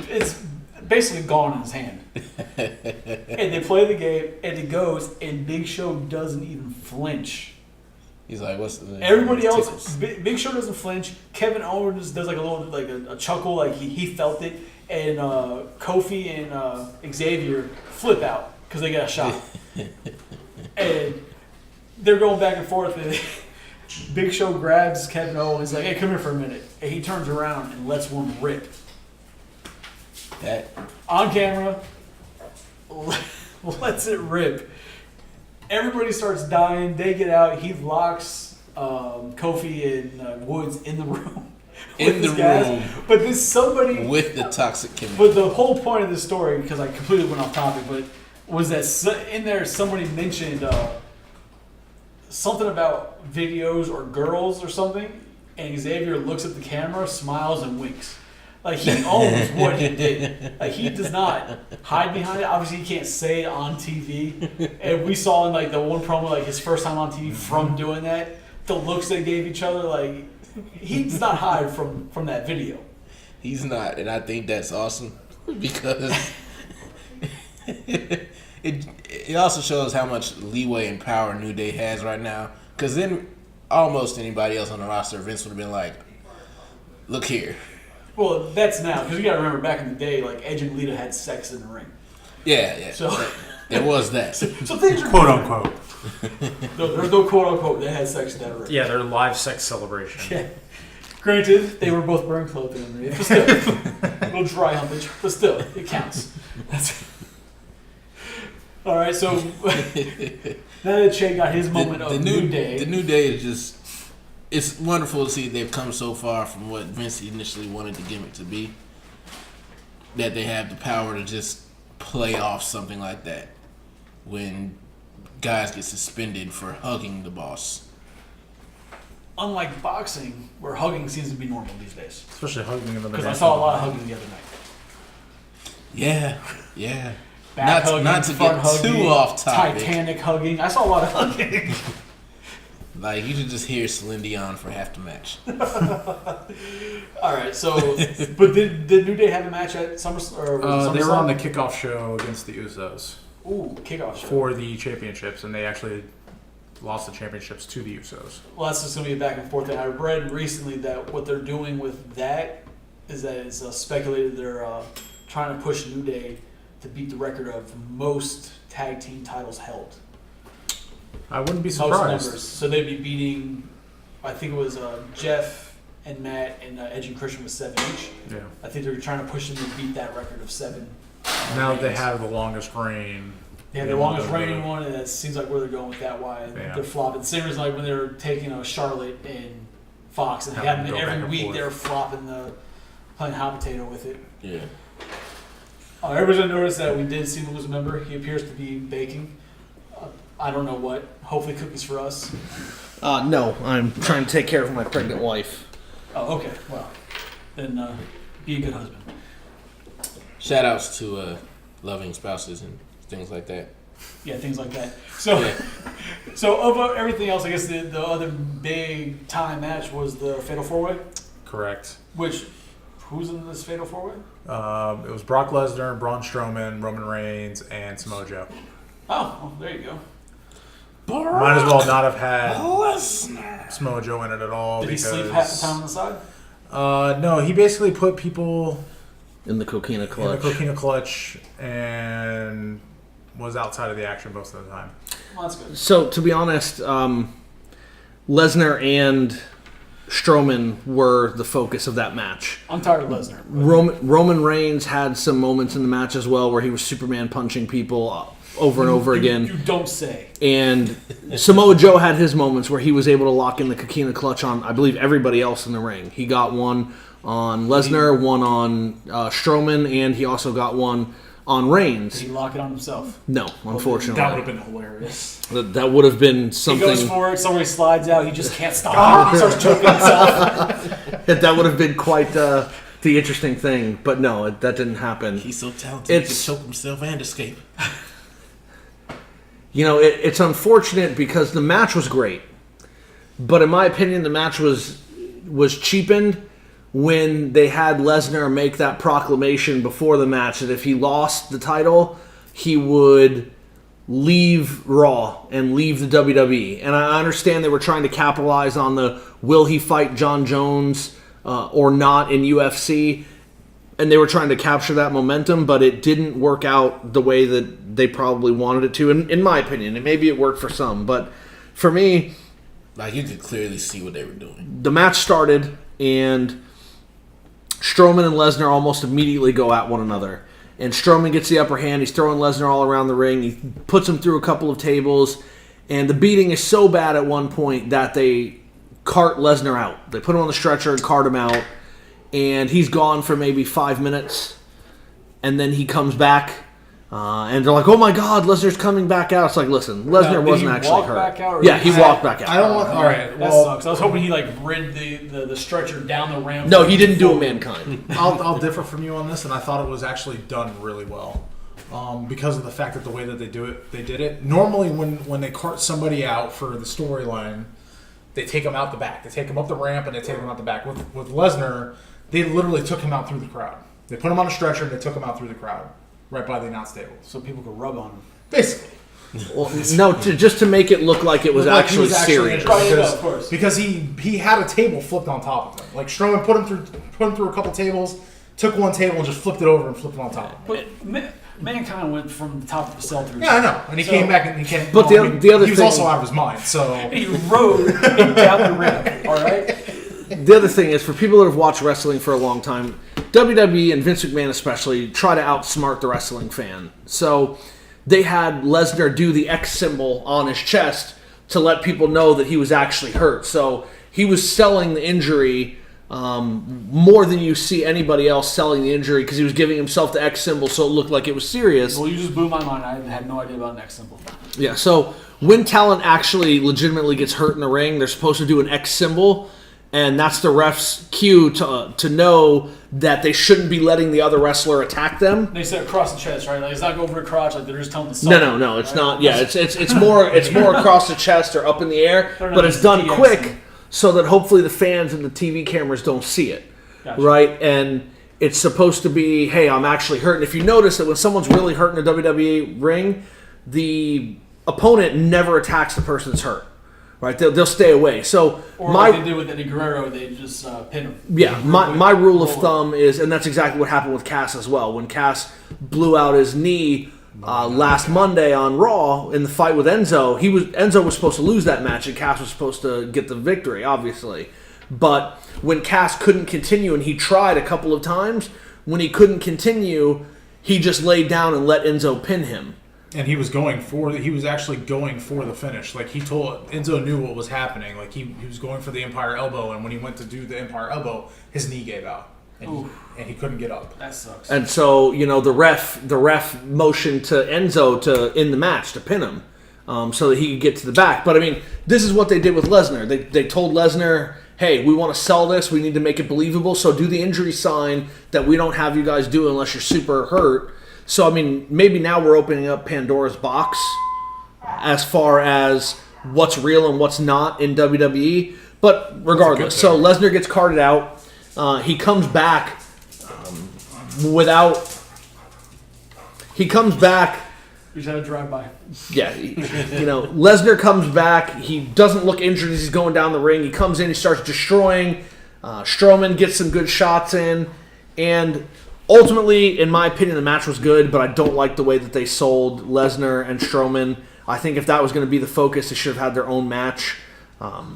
It's basically gone in his hand. And they play the game, and it goes, and Big Show doesn't even flinch.
He's like, what's the...
Everybody else,
tickles.
Big Show doesn't flinch. Kevin Owens does like a little, like a chuckle, like he felt it. And Kofi and Xavier flip out because they got a shot. And they're going back and forth. And Big Show grabs Kevin Owens, like, hey, come here for a minute. And he turns around and lets one rip.
That...
On camera, lets it rip. Everybody starts dying. They get out. He locks Kofi and Woods in the room.
In the room.
But there's somebody...
with the toxic chemical.
But the whole point of the story, because I completely went off topic, but was that in there somebody mentioned something about videos or girls or something, and Xavier looks at the camera, smiles, and winks. Like, he owns what he did. Like, he does not hide behind it. Obviously, he can't say it on TV. And we saw in, like, the one promo, like, his first time on TV from doing that, the looks they gave each other, like, he does not hide from that video.
He's not, and I think that's awesome because it also shows how much leeway and power New Day has right now. Because then almost anybody else on the roster, Vince would have been like, look here.
Well, that's now, because you got to remember back in the day, like, Edge and Lita had sex in the ring.
Yeah.
So,
There was that.
so things are
Quote unquote.
No, there's no quote unquote. They had sex in that ring.
Yeah, their live sex celebration.
Yeah. Granted, they were both wearing clothing underneath, but still, a little dry humpage, but still, it counts. All right, so now that Che got his moment of New Day,
The New Day is just... It's wonderful to see they've come so far from what Vince initially wanted the gimmick to be. That they have the power to just play off something like that when guys get suspended for hugging the boss.
unlike boxing, where hugging seems to be normal these days.
Especially hugging in the
Because I saw a lot of hugging the other night.
Yeah.
Back hugging,
not to
front
get
hugging,
too off topic.
Titanic hugging. I saw a lot of hugging.
Like, you should just hear Celine Dion for half the match.
All right, so, but did New Day have a match at SummerSlam?
They were on the kickoff show against the Usos
Ooh, kickoff show.
for the championships, and they actually lost the championships to the Usos.
Well, that's just going to be a back and forth thing. I read recently that what they're doing with that is that it's speculated they're trying to push New Day to beat the record of most tag team titles held.
I wouldn't be
Most
surprised.
numbers. So they'd be beating, I think it was Jeff and Matt and Edge and Christian with 7 each.
Yeah.
I think they're trying to push them to beat that record of 7.
Now they have the longest reign.
Yeah, the longest reigning one, and it seems like where they're going with that. Why
Yeah.
they're flopping. Same as like when they were taking Charlotte and Fox, and they
Having
have
to
them
go back
every
and
week.
forth.
They're flopping playing hot potato with it.
Yeah.
Everybody's gonna notice that we did see the losing member. He appears to be baking. I don't know what. Hopefully, cookies for us.
No, I'm trying to take care of my pregnant wife.
Oh, okay. Well, then be a good husband.
Shout outs to loving spouses and things like that.
Yeah, things like that. So,
Yeah.
so of everything else, I guess the other big time match was the Fatal 4-Way.
Correct.
Which, who's in this Fatal 4-Way?
It was Brock Lesnar, Braun Strowman, Roman Reigns, and Samoa Joe.
Oh, well, there you go.
Might as well not have had
Lesnar.
Samoa Joe in it at all.
Did he
because
sleep half the time on the side?
No, he basically put people
in the Coquina
in the
clutch.
Coquina clutch, and was outside of the action most of the time.
Well, that's good.
So, to be honest, Lesnar and Strowman were the focus of that match.
I'm tired of Lesnar.
Roman Reigns had some moments in the match as well where he was Superman punching people over and over again.
You don't say.
And Samoa Joe had his moments where he was able to lock in the Coquina clutch on, I believe, everybody else in the ring. He got one on Lesnar, one on Strowman, and he also got one on Reigns.
Did he lock it on himself?
No, unfortunately.
That would have been hilarious.
That would have been something.
He goes for it, somebody slides out, he just can't stop. He starts choking himself.
That would have been quite the interesting thing. But no, that didn't happen.
He's so talented, he can choke himself and escape.
You know, it's unfortunate because the match was great. But in my opinion, the match was cheapened when they had Lesnar make that proclamation before the match that if he lost the title, he would leave Raw and leave the WWE. And I understand they were trying to capitalize on the will he fight John Jones or not in UFC, and they were trying to capture that momentum, but it didn't work out the way that they probably wanted it to, in my opinion. And maybe it worked for some, but for me,
Like, you could clearly see what they were doing.
the match started, and Strowman and Lesnar almost immediately go at one another. And Strowman gets the upper hand. He's throwing Lesnar all around the ring. He puts him through a couple of tables. And the beating is so bad at one point that they cart Lesnar out. They put him on the stretcher and cart him out. And he's gone for maybe 5 minutes. And then he comes back. And they're like, oh my God, Lesnar's coming back out. It's like, listen, Lesnar wasn't actually hurt.
Back out, or
Yeah, he walked back out.
I don't want. All right,
That
well,
sucks. I was hoping he rid the stretcher down the ramp.
No, he didn't do a Mankind.
I'll differ from you on this, and I thought it was actually done really well. Because of the fact that the way that they did it. Normally, when they cart somebody out for the storyline, they take him out the back. They take him up the ramp and they take him out the back. With Lesnar, they literally took him out through the crowd. They put him on a stretcher and they took him out through the crowd, right by the announce table.
So people could rub on him.
Basically.
Well, no, just to make it look like it was
Like he
actually serious.
injured
Right, yeah,
because,
of course.
because he had a table flipped on top of him. Like Strowman put him through a couple tables, took one table and just flipped it over and flipped it on top of him.
But Mankind went from the top of the cell through.
Yeah, I know. And he came back and he came.
But
well,
the other
he was
thing-
also out of his mind. So
He rode down the ramp. All right.
The other thing is, for people that have watched wrestling for a long time, WWE and Vince McMahon especially try to outsmart the wrestling fan. So they had Lesnar do the X symbol on his chest to let people know that he was actually hurt. So he was selling the injury more than you see anybody else selling the injury because he was giving himself the X symbol so it looked like it was serious.
Well, you just blew my mind. I had no idea about next symbol.
Yeah, so when talent actually legitimately gets hurt in the ring, they're supposed to do an X symbol, and that's the ref's cue to know that they shouldn't be letting the other wrestler attack them.
They said across the chest, right? Like it's not going over the crotch. Like they're just telling the.
No, it's not. Yeah, it's more across the chest or up in the air,
They're not
but it's done
TX.
quick so that hopefully the fans and the TV cameras don't see it,
Gotcha.
right? And it's supposed to be, hey, I'm actually hurt. And if you notice that when someone's really hurt in a WWE ring, the opponent never attacks the person that's hurt, right? They'll stay away. So
Or like they did with Eddie Guerrero, they just pin him.
yeah, my rule of thumb is, and that's exactly what happened with Cass as well. When Cass blew out his knee last Monday on Raw in the fight with Enzo, Enzo was supposed to lose that match, and Cass was supposed to get the victory, obviously. But when Cass couldn't continue, and he tried a couple of times, when he couldn't continue, he just laid down and let Enzo pin him.
and he was actually going for the finish. Like Enzo knew what was happening. Like he was going for the Empire Elbow, and when he went to do the Empire Elbow, his knee gave out. And he couldn't get up.
That sucks.
And so, the ref motioned to Enzo to end the match, to pin him, so that he could get to the back. But, I mean, this is what they did with Lesnar. They told Lesnar, hey, we want to sell this. We need to make it believable. So do the injury sign that we don't have you guys do unless you're super hurt. So, I mean, maybe now we're opening up Pandora's box as far as what's real and what's not in WWE. But regardless, so Lesnar gets carted out. He comes back He comes back.
You just had a drive-by.
Yeah, Lesnar comes back. He doesn't look injured as he's going down the ring. He comes in. He starts destroying. Strowman gets some good shots in, and ultimately, in my opinion, the match was good, but I don't like the way that they sold Lesnar and Strowman. I think if that was going to be the focus, they should have had their own match.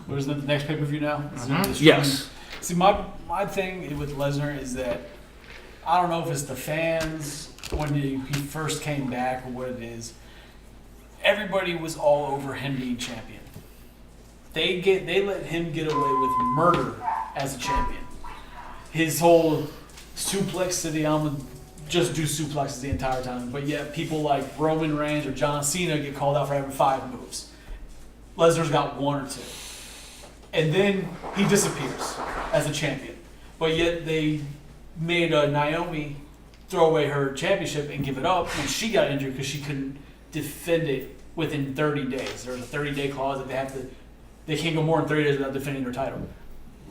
Where's the next pay-per-view now? Is it
Yes.
See, my thing with Lesnar is that I don't know if it's the fans when he first came back or what it is. Everybody was all over him being champion. They let him get away with murder as a champion. His whole suplex city, I'm gonna just do suplexes the entire time, but yet people like Roman Reigns or John Cena get called out for having 5 moves. Lesnar's got 1 or 2. And then he disappears as a champion. But yet they made Naomi throw away her championship and give it up when she got injured because she couldn't defend it within 30 days. There's a 30-day clause that they can't go more than 30 days without defending their title.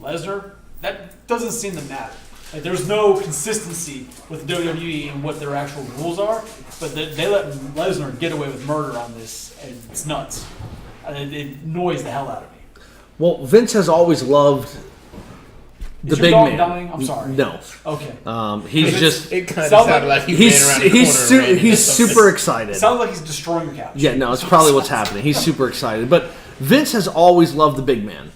Lesnar, that doesn't seem to matter. Like, there's no consistency with WWE and what their actual rules are, but they let Lesnar get away with murder on this, and it's nuts. And it annoys the hell out of me.
Well, Vince has always loved the
Is your
big
dog
man.
dying? I'm sorry.
No.
Okay.
He's just
It kind of
Sounds
sounded
like-
like he
he's
ran around the corner. and ran into
he's
something.
super excited.
It sounds like he's destroying the couch.
Yeah, no, it's probably what's happening. He's super excited. But Vince has always loved the big man.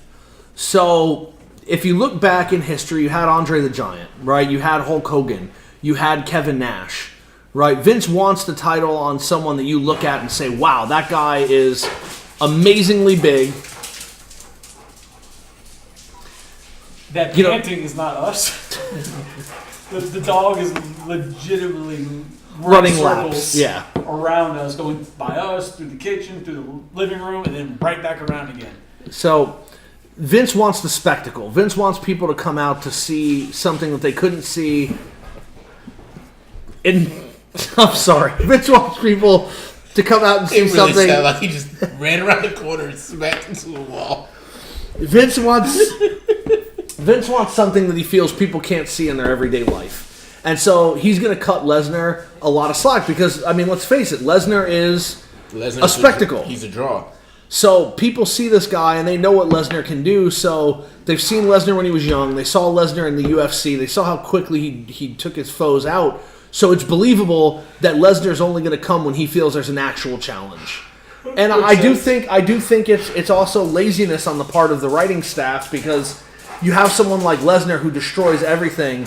So if you look back in history, you had Andre the Giant, right? You had Hulk Hogan. You had Kevin Nash, right? Vince wants the title on someone that you look at and say, wow, that guy is amazingly big.
That
You know-
panting is not us. the dog is legitimately
Running
circles
laps, yeah.
around us, going by us, through the kitchen, through the living room, and then right back around again.
So Vince wants the spectacle. Vince wants people to come out to see something that they couldn't see. I'm sorry. Vince wants people to come out and see
It really
something.
sounded like he just ran around the corner and smacked into a wall.
Vince wants something that he feels people can't see in their everyday life. And so he's going to cut Lesnar a lot of slack because, I mean, let's face it, Lesnar is
Lesnar's
a spectacle.
He's a draw.
So people see this guy and they know what Lesnar can do. So they've seen Lesnar when he was young. They saw Lesnar in the UFC. They saw how quickly he took his foes out. So it's believable that Lesnar's only going to come when he feels there's an actual challenge. And I do think it's also laziness on the part of the writing staff because you have someone like Lesnar who destroys everything.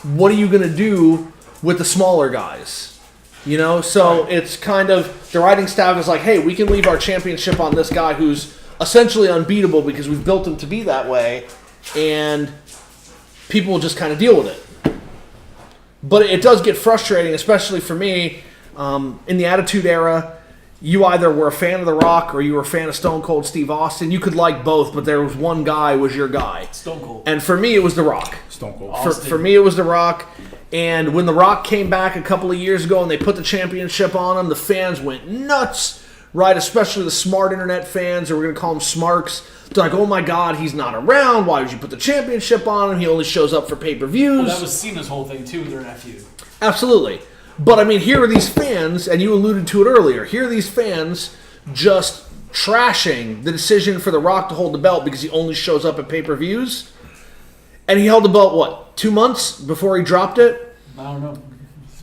What are you going to do with the smaller guys? You know, so it's kind of the writing staff is like, hey, we can leave our championship on this guy who's essentially unbeatable because we've built him to be that way, and people will just kind of deal with it. But it does get frustrating, especially for me. In the Attitude Era, you either were a fan of The Rock or you were a fan of Stone Cold Steve Austin. You could like both, but there was one guy was your guy.
Stone Cold.
And for me, it was The Rock.
Stone Cold.
For me, it was The Rock. And when The Rock came back a couple of years ago and they put the championship on him, the fans went nuts, right? Especially the smart internet fans, or we're going to call them smarks. They're like, oh my God, he's not around. Why would you put the championship on him? He only shows up for pay-per-views.
Well, that was Cena's whole thing, too, during that feud.
Absolutely. But, I mean, here are these fans, and you alluded to it earlier, here are these fans just trashing the decision for The Rock to hold the belt because he only shows up at pay-per-views. And he held the belt, what, 2 months before he dropped it?
I don't know.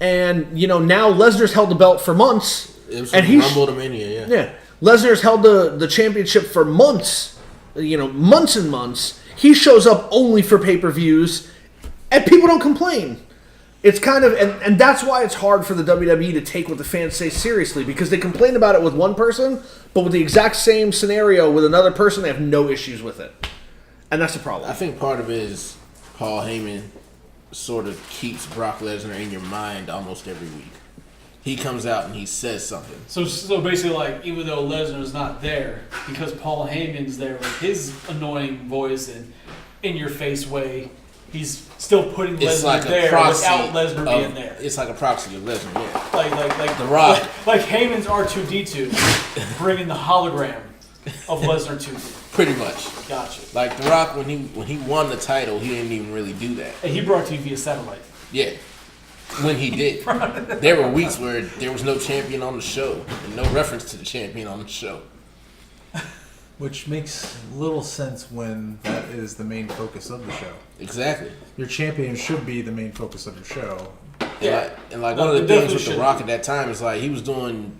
And, you know, now Lesnar's held the belt for months.
It was
and
from Rumble to Mania, yeah.
Yeah. Lesnar's held the championship for months. You know, months and months. He shows up only for pay-per-views, and people don't complain. It's kind of, and that's why it's hard for the WWE to take what the fans say seriously, because they complain about it with one person, but with the exact same scenario with another person, they have no issues with it. And that's the problem.
I think part of it is Paul Heyman sort of keeps Brock Lesnar in your mind almost every week. He comes out and he says something.
So basically, like, even though Lesnar's not there, because Paul Heyman's there with his annoying voice and in-your-face way, he's still putting
It's
Lesnar
like a
there
proxy
without Lesnar being there.
It's like a proxy of Lesnar, yeah.
Like
The Rock.
Like Heyman's R2-D2 bringing the hologram of Lesnar to you.
Pretty much.
Gotcha.
Like The Rock, when he won the title, he didn't even really do that.
And he brought to you via satellite.
Yeah. When he did. There were weeks where there was no champion on the show and no reference to the champion on the show.
Which makes little sense when that is the main focus of the show.
Exactly.
Your champion should be the main focus of your show.
And one of the things with The Rock at that time is like he was doing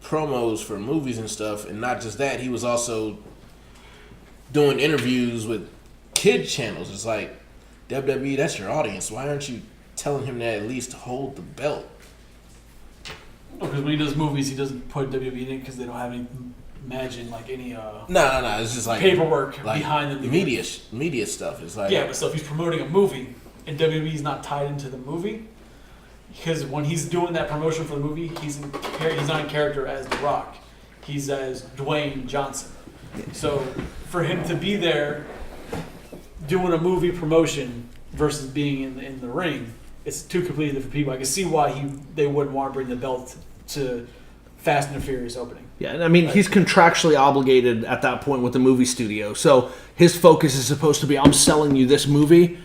promos for movies and stuff, and not just that, he was also doing interviews with kid channels. It's like, WWE, that's your audience. Why aren't you telling him to at least hold the belt?
Because when he does movies, he doesn't put WWE in it because they don't have any, imagine like any
No. It's just like
paperwork behind the
media stuff. It's like
but so if he's promoting a movie and WWE's not tied into the movie, because when he's doing that promotion for the movie, he's not in character as The Rock. He's as Dwayne Johnson. So for him to be there doing a movie promotion versus being in the ring, it's two completely different people. I can see why they wouldn't want to bring the belt to Fast and the Furious opening.
Yeah, and I mean, he's contractually obligated at that point with the movie studio. So his focus is supposed to be, I'm selling you this movie,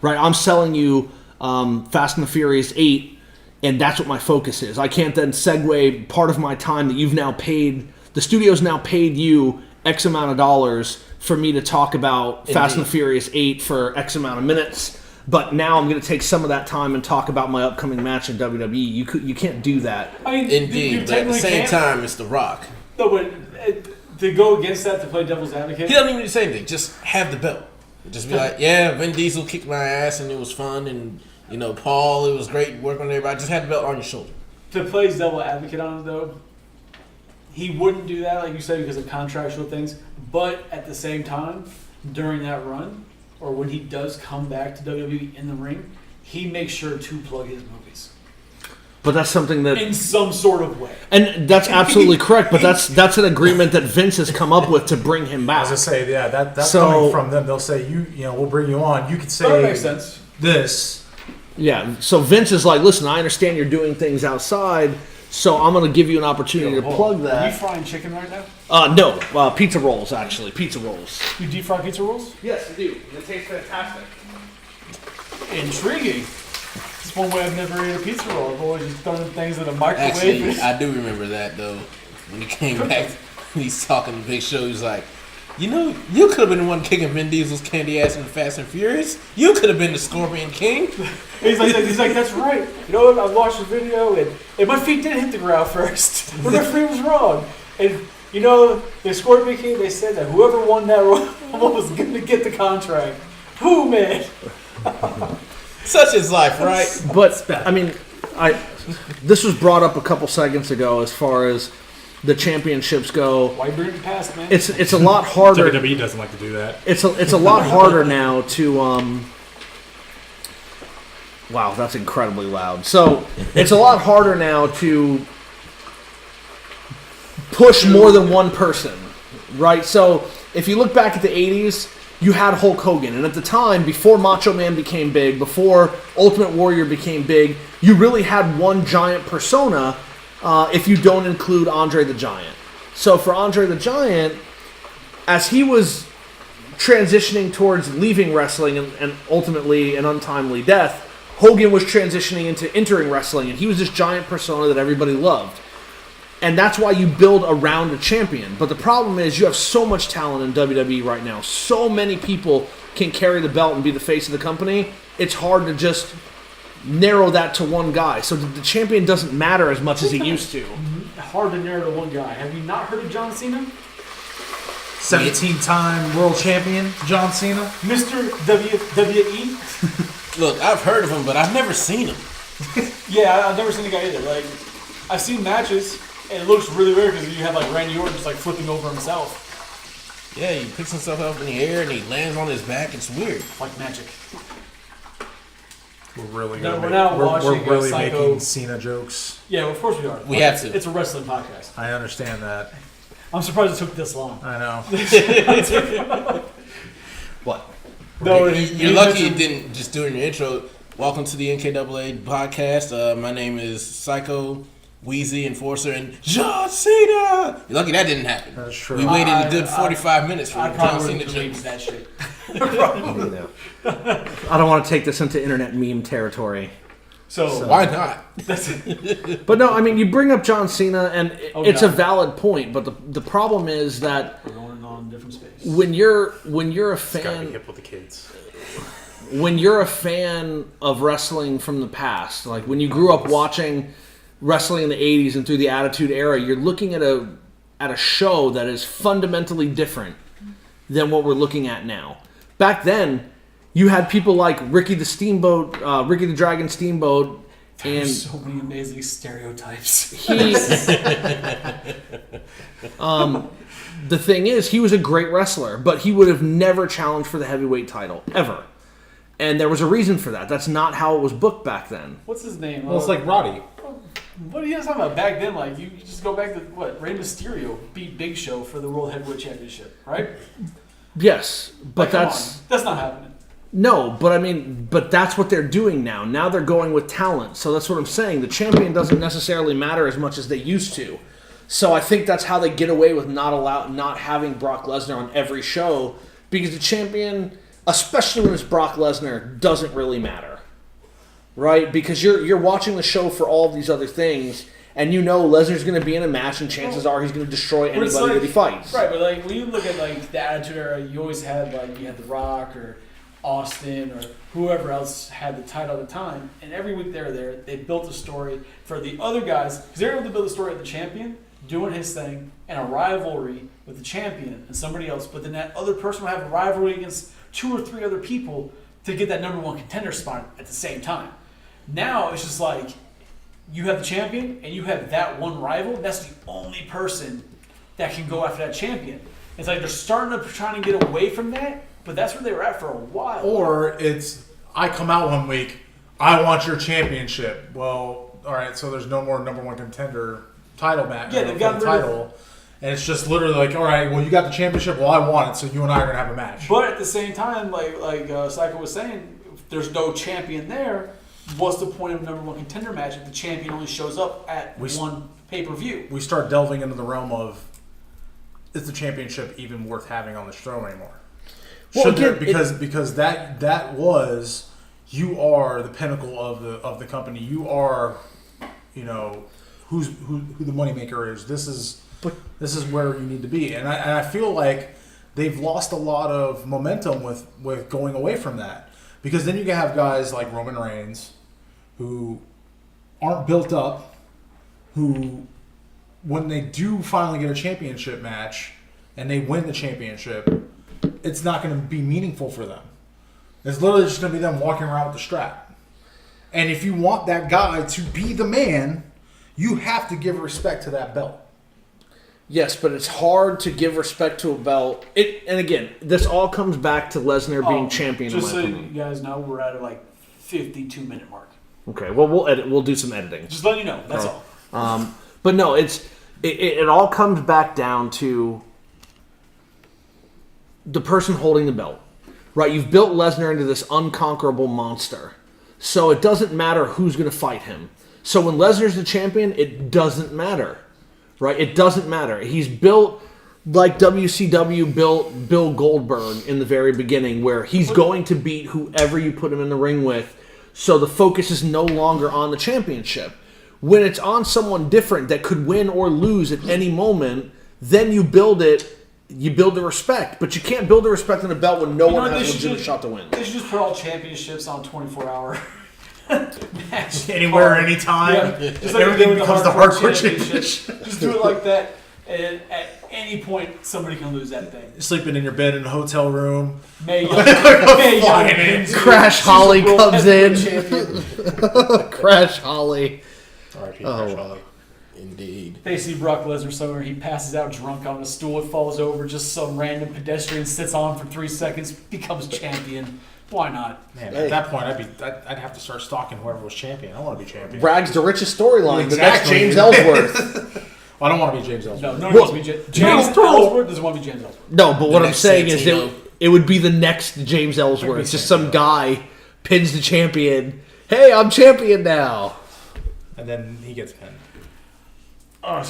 right? I'm selling you Fast and the Furious 8, and that's what my focus is. I can't then segue part of my time that you've now paid, the studio's now paid you X amount of dollars for me to talk about Fast and the Furious 8 for X amount of minutes. But now I'm going to take some of that time and talk about my upcoming match in WWE. You can't do that.
I mean,
indeed, but at the same time, it's The Rock.
No, but to go against that, to play devil's advocate,
he doesn't even say anything. Just have the belt. Just be like, yeah, Vin Diesel kicked my ass and it was fun, and Paul, it was great working on everybody. Just have the belt on your shoulder.
To play devil's advocate on it though, he wouldn't do that, like you said, because of contractual things. But at the same time, during that run, or when he does come back to WWE in the ring, he makes sure to plug his movies.
But that's something that...
in some sort of way.
And that's absolutely correct, but that's an agreement that Vince has come up with to bring him back.
As I say, yeah, that's coming from them. They'll say, we'll bring you on. You could say
that makes sense.
This.
Yeah, so Vince is like, listen, I understand you're doing things outside, so I'm going to give you an opportunity to plug that.
Are you frying chicken right now?
No, pizza rolls, actually. Pizza rolls.
You deep fry pizza rolls?
Yes, I do. They taste fantastic.
Intriguing. It's one way I've never ate a pizza roll. I've always just done things in a microwave.
Actually, I do remember that, though. When he came back, he's talking to Big Show, he's like, you could have been the one kicking Vin Diesel's candy ass in Fast and Furious. You could have been the Scorpion King.
He's like, that's right. You know what? I watched the video, and my feet didn't hit the ground first. The referee was wrong. And, the Scorpion King, they said that whoever won that one was going to get the contract. Who, man?
Such is life, right?
But, I mean, this was brought up a couple seconds ago as far as the championships go.
Why bring it past, man?
It's a lot harder.
WWE doesn't like to do that.
It's a lot harder now to wow, that's incredibly loud. So it's a lot harder now to push more than one person, right? So if you look back at the 80s, you had Hulk Hogan, and at the time, before Macho Man became big, before Ultimate Warrior became big, you really had one giant persona. If you don't include Andre the Giant. So for Andre the Giant, as he was transitioning towards leaving wrestling and ultimately an untimely death, Hogan was transitioning into entering wrestling, and he was this giant persona that everybody loved. And that's why you build around a champion. But the problem is you have so much talent in WWE right now. So many people can carry the belt and be the face of the company. It's hard to just narrow that to one guy. So the champion doesn't matter as much as he used to.
Hard to narrow to one guy. Have you not heard of John Cena?
17-time world champion, John Cena.
Mr. WWE?
Look, I've heard of him, but I've never seen him.
Yeah, I've never seen the guy either. Like, I've seen matches, and it looks really weird because you have like Randy Orton just like flipping over himself.
Yeah, he picks himself up in the air and he lands on his back. It's weird.
Like magic.
We're really
No,
gonna
we're now
we're
watching
really
Psycho.
making Cena jokes.
Yeah, well, of course we are.
We have to.
It's a wrestling podcast.
I understand that.
I'm surprised it took this long.
I know.
What?
No,
You're lucky you didn't just do it in your intro. Welcome to the NKAA podcast. My name is Psycho, Wheezy, Enforcer, and John Cena. You're lucky that didn't happen.
That's true.
We waited a good 45 minutes for
I
the John
probably
Cena
would have deleted
jokes.
that shit.
I don't want to take this into internet meme territory.
So
Why not?
that's it.
But no, I mean, you bring up John Cena, and it's a
God.
valid point. But the problem is that
We're going on different space.
when you're a
Gotta be
fan,
hip with the kids.
when you're a fan of wrestling from the past, like when you grew up watching wrestling in the 80s and through the Attitude Era, you're looking at a show that is fundamentally different than what we're looking at now. Back then, you had people like Ricky the Dragon Steamboat, and
There's so many amazing stereotypes.
The thing is, he was a great wrestler, but he would have never challenged for the heavyweight title, ever. And there was a reason for that. That's not how it was booked back then.
What's his name?
Well, it's like Roddy.
What are you guys talking about? Back then, like, you just go back to, what, Rey Mysterio beat Big Show for the World Heavyweight Championship, right?
Yes, but
Like, come on. That's not happening.
No, but that's what they're doing now. Now they're going with talent. So that's what I'm saying. The champion doesn't necessarily matter as much as they used to. So I think that's how they get away with not having Brock Lesnar on every show, because the champion, especially when it's Brock Lesnar, doesn't really matter, right? Because you're watching the show for all of these other things, and you know Lesnar's going to be in a match, and chances are he's going to destroy anybody that he fights.
Right, but like when you look at like the Attitude Era, you always had you had The Rock or Austin or whoever else had the title at the time, and every week they were there. They built a story for the other guys because they're able to build a story of the champion doing his thing and a rivalry with the champion and somebody else. But then that other person will have a rivalry against 2 or 3 other people to get that number 1 contender spot at the same time. Now it's just like you have the champion and you have that one rival. That's the only person that can go after that champion. It's like they're starting to trying to get away from that. But that's where they were at for a while.
Or it's, I come out one week, I want your championship. Well, all right, so there's no more number 1 contender title match.
Yeah, they've got
the title. And it's just literally like, all right, well, you got the championship, well, I want it, so you and I are going to have a match.
But at the same time, like Psycho was saying, if there's no champion there, what's the point of a number 1 contender match if the champion only shows up at one pay-per-view?
We start delving into the realm of, is the championship even worth having on the show anymore?
Well,
because that was, you are the pinnacle of the company. You are, who the moneymaker is. This is where you need to be, and I feel like they've lost a lot of momentum with going away from that, because then you can have guys like Roman Reigns who aren't built up, who when they do finally get a championship match and they win the championship, it's not going to be meaningful for them. It's literally just going to be them walking around with the strap. And if you want that guy to be the man, you have to give respect to that belt.
Yes, but it's hard to give respect to a belt. And again, this all comes back to Lesnar being champion.
Just so
opinion.
you guys know, we're at a 52-minute mark.
Okay, well we'll edit. We'll do some editing.
Just letting you know. That's all.
But no, it all comes back down to the person holding the belt, right? You've built Lesnar into this unconquerable monster, so it doesn't matter who's going to fight him. So when Lesnar's the champion, it doesn't matter, right? It doesn't matter. He's built like WCW built Bill Goldberg in the very beginning, where he's going to beat whoever you put him in the ring with, so the focus is no longer on the championship. When it's on someone different that could win or lose at any moment, then you build it. You build the respect, but you can't build the respect in a belt when no one has a legitimate shot to win.
They should just put all championships on 24-hour match.
Anywhere, anytime.
Yeah. Just like
everything
with
becomes the hardcore championship.
Just do it like that, and at any point, somebody can lose that thing.
Sleeping in your bed in a hotel room.
Mae Young
Crash Holly comes in.
Champion.
Crash Holly.
R.I.P. Crash Holly.
Indeed.
They see Brock Lesnar somewhere, he passes out drunk on a stool, it falls over, just some random pedestrian sits on for 3 seconds, becomes champion. Why not?
Man, at that point, I'd have to start stalking whoever was champion. I want to be champion.
Bragg's the richest storyline,
Exactly.
but that's James Ellsworth.
I don't want to be James Ellsworth.
No, one wants to be James Ellsworth doesn't want to be James Ellsworth.
No, but what
The
I'm
next
saying is
Santino.
it would be the next James Ellsworth. Just some guy pins the champion. Hey, I'm champion now.
And then he gets pinned.
Well,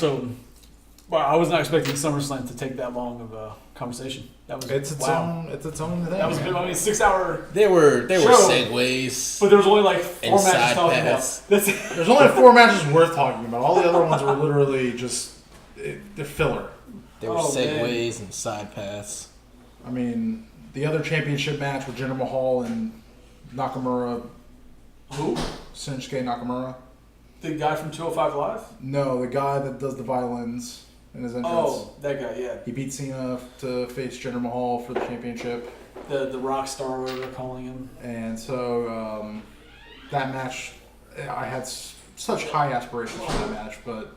I was not expecting SummerSlam to take that long of a conversation. That was
It's its own thing.
That was 6-hour.
There were
Show.
segues.
But there was only 4
And
matches
side
talking
paths.
about. That's it.
There's only 4 matches worth talking about. All the other ones were literally just they're filler.
There were
Oh,
segues and side paths.
I mean, the other championship match with Jinder Mahal and
Nakamura,
Who?
Shinsuke Nakamura.
The guy from 205 Live?
No, the guy that does the violins in his entrance.
Oh, that guy, yeah.
He beat Cena to face Jinder Mahal for the championship.
The rock star, whatever they're calling him.
And so that match, I had such high aspirations for that match, but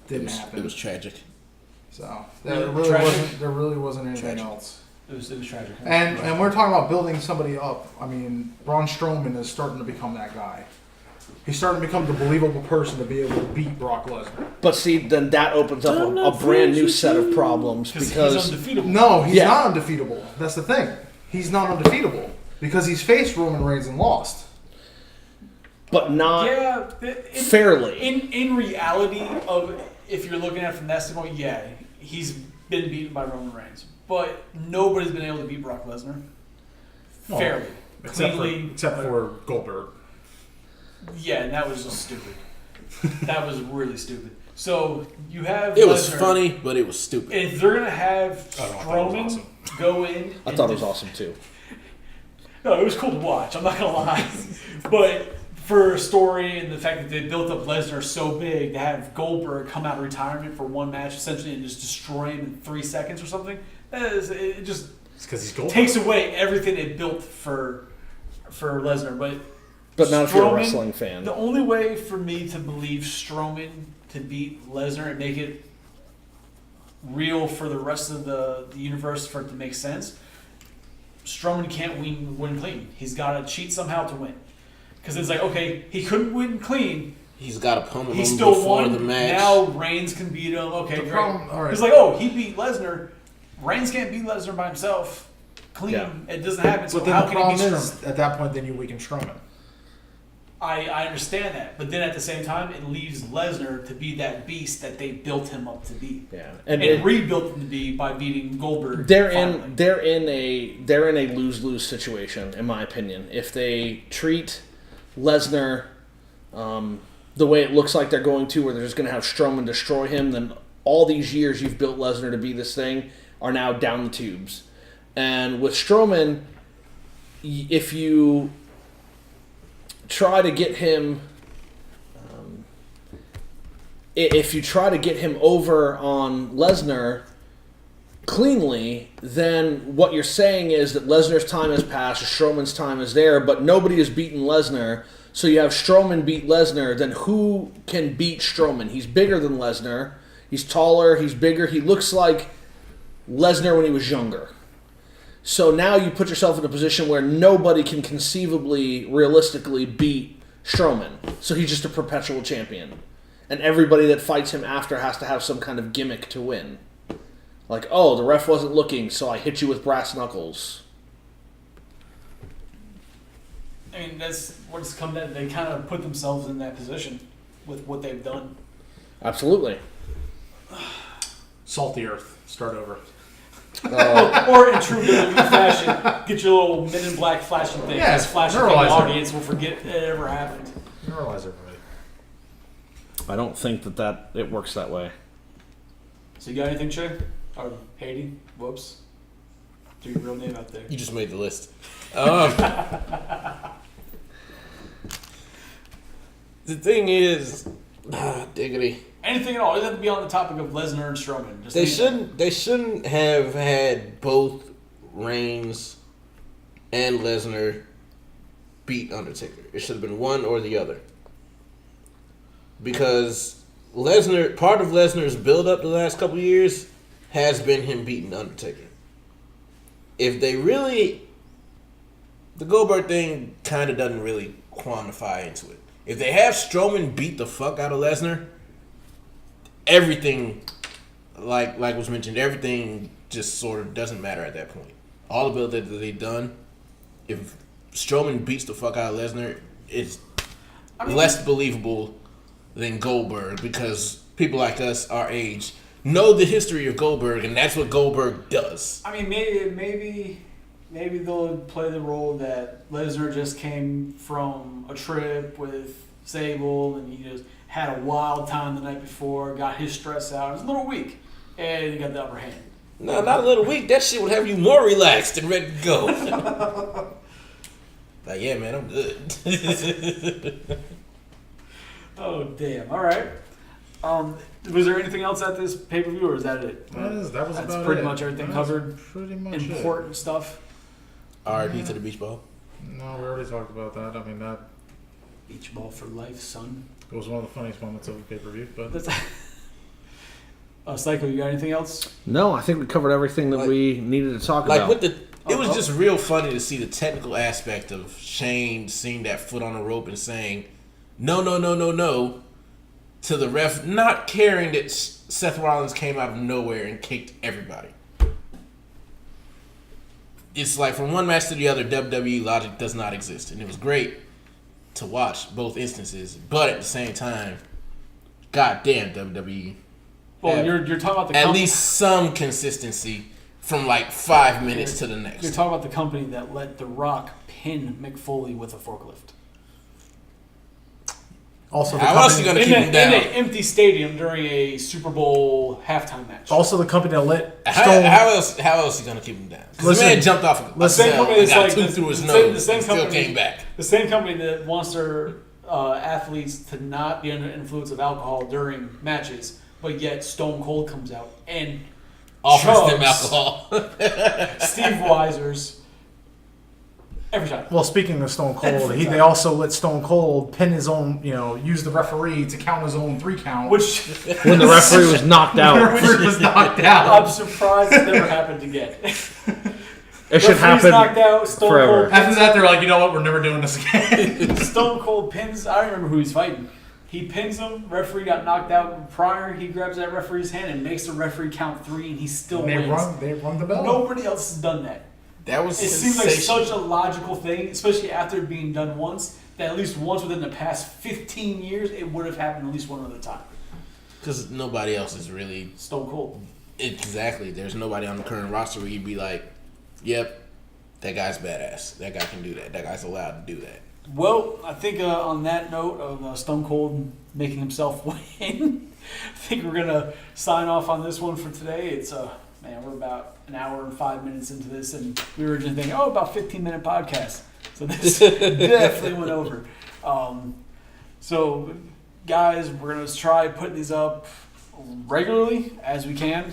didn't happen.
It was tragic.
So
Yeah,
there really wasn't anything
Tragic.
else.
It was tragic.
And we're talking about building somebody up. I mean, Braun Strowman is starting to become that guy. He's starting to become the believable person to be able to beat Brock Lesnar.
But see, then that opens up a brand new set of problems
He's
because
undefeatable.
No, he's
Yeah.
not undefeatable. That's the thing. He's not undefeatable because he's faced Roman Reigns and lost.
but not
Yeah,
fairly.
In reality, of if you're looking at it from that standpoint, yeah, he's been beaten by Roman Reigns, but nobody's been able to beat Brock Lesnar fairly, cleanly,
except for Goldberg.
Yeah, and that was just stupid. That was really stupid. So you have
It was
Lesnar,
funny, but it was stupid.
If they're gonna have
I thought it was
Strowman
awesome.
go in,
I thought it was awesome too.
No, it was cool to watch. I'm not gonna lie, but for a story and the fact that they built up Lesnar so big to have Goldberg come out of retirement for one match essentially and just destroy him in 3 seconds or something, it just
It's because he's Goldberg.
takes away everything they built for Lesnar.
But not if you're a
Strowman,
wrestling fan.
The only way for me to believe Strowman to beat Lesnar and make it real for the rest of the universe for it to make sense, Strowman can't win clean. He's got to cheat somehow to win. Because it's like, okay, he couldn't win clean.
He's got to pummel
He
him
still
before
won.
the match.
Now Reigns can beat him. Okay,
The
great.
problem- all right.
It's like, oh, he beat Lesnar. Reigns can't beat Lesnar by himself. Clean.
Yeah.
It doesn't happen. So
But then
how
the
can he beat
problem
Strowman?
is, at that point, then you weaken Strowman.
I understand that, but then at the same time, it leaves Lesnar to be that beast that they built him up to be,
Yeah,
and
it-
rebuilt him to be by beating Goldberg.
they're
finally.
in a lose-lose situation, in my opinion. If they treat Lesnar the way it looks like they're going to, where they're just going to have Strowman destroy him, then all these years you've built Lesnar to be this thing are now down the tubes. And with Strowman, if you try to get him over on Lesnar cleanly, then what you're saying is that Lesnar's time has passed, Strowman's time is there, but nobody has beaten Lesnar. So you have Strowman beat Lesnar, then who can beat Strowman? He's bigger than Lesnar. He's taller, he's bigger. He looks like Lesnar when he was younger. So now you put yourself in a position where nobody can conceivably, realistically beat Strowman. So he's just a perpetual champion. And everybody that fights him after has to have some kind of gimmick to win. Like, oh, the ref wasn't looking, so I hit you with brass knuckles.
I mean, that's what it's come down. They kind of put themselves in that position with what they've done.
Absolutely.
Salt the earth. Start over.
Or in true WWE fashion, get your little Men in Black flashing thing.
Yeah,
This flashing thing,
neuralizer.
the audience will forget it ever happened.
Neuralize everybody.
I don't think that it works that way.
So you got anything, Che? Or Haiti? Whoops. Do your real name out there.
You just made the list. The thing is, diggity.
Anything at all. It doesn't have to be on the topic of Lesnar and Strowman. Just
They
anything.
shouldn't have had both Reigns and Lesnar beat Undertaker. It should have been one or the other. Because Lesnar, part of Lesnar's build up the last couple of years has been him beating Undertaker. If they really, the Goldberg thing kind of doesn't really quantify into it. If they have Strowman beat the fuck out of Lesnar, everything, like was mentioned, everything just sort of doesn't matter at that point. All the build that they've done, if Strowman beats the fuck out of Lesnar, it's less believable than Goldberg because people like us, our age, know the history of Goldberg, and that's what Goldberg does.
I mean, maybe they'll play the role that Lesnar just came from a trip with Sable and he just had a wild time the night before, got his stress out. He was a little weak, and he got the upper hand.
No, not a little weak. That shit would have you more relaxed and ready to go. Like, yeah, man, I'm good.
Oh damn! All right. Was there anything else at this pay per view, or is that it?
That was
That's
about
pretty
it.
much everything
That's
covered.
Pretty much
Important stuff.
R.I.P. to the beach ball.
it. No, we already talked about that. I mean, that
Beach ball for life, son.
was one of the funniest moments of the pay-per-view. But
That's. Psycho, you got anything else?
No, I think we covered everything that we needed to talk
Like
about.
with the, it was just real funny to see the technical aspect of Shane seeing that foot on the rope and saying, "No, no, no, no, no," to the ref, not caring that Seth Rollins came out of nowhere and kicked everybody. It's like from one match to the other, WWE logic does not exist, and it was great to watch both instances. But at the same time, goddamn WWE.
Well,
have
you're talking about the
at
company.
least some consistency from like 5 minutes to the
You're
next.
talking about the company that let The Rock pin Mick Foley with a forklift
Also, the
How else you
company,
gonna keep him down?
in an empty stadium during a Super Bowl halftime match.
also the company that let
How
Stone.
else you gonna keep him down? 'Cause the
Listen,
man jumped off a
same
cell
company
and
that's
got
like
two
the-
through his
the same-
nose
the same
and still
company-
came back.
The same company that wants their athletes to not be under the influence of alcohol during matches, but yet Stone Cold comes out and
Offers them
chugs
alcohol.
Steve Weiser's every time.
Well, speaking of Stone Cold, they also let Stone Cold pin his own, use the referee to count his own 3 count.
Which
when the referee was knocked
the
out.
referee was knocked out.
I'm surprised it never happened again.
It should
Referee's
happen
knocked out, Stone
forever.
Cold
After that, they're like, you know what? We're never doing this again.
Stone Cold pins. I don't remember who he's fighting. He pins him. Referee got knocked out prior. He grabs that referee's hand and makes the referee count 3, and he still
they
wins.
rung the bell.
Nobody else has done that.
That was
It seems like
sensational.
such a logical thing, especially after it being done once, that at least once within the past 15 years, it would have happened at least one other time.
Because nobody else is really
Stone Cold.
exactly. There's nobody on the current roster where you'd be like, "Yep, that guy's badass. That guy can do that. That guy's allowed to do that."
Well, I think on that note of Stone Cold making himself win, I think we're going to sign off on this one for today. It's, man, we're about an hour and 5 minutes into this, and we were just thinking, about 15-minute podcast. So this definitely went over. So, guys, we're going to try putting these up regularly as we can.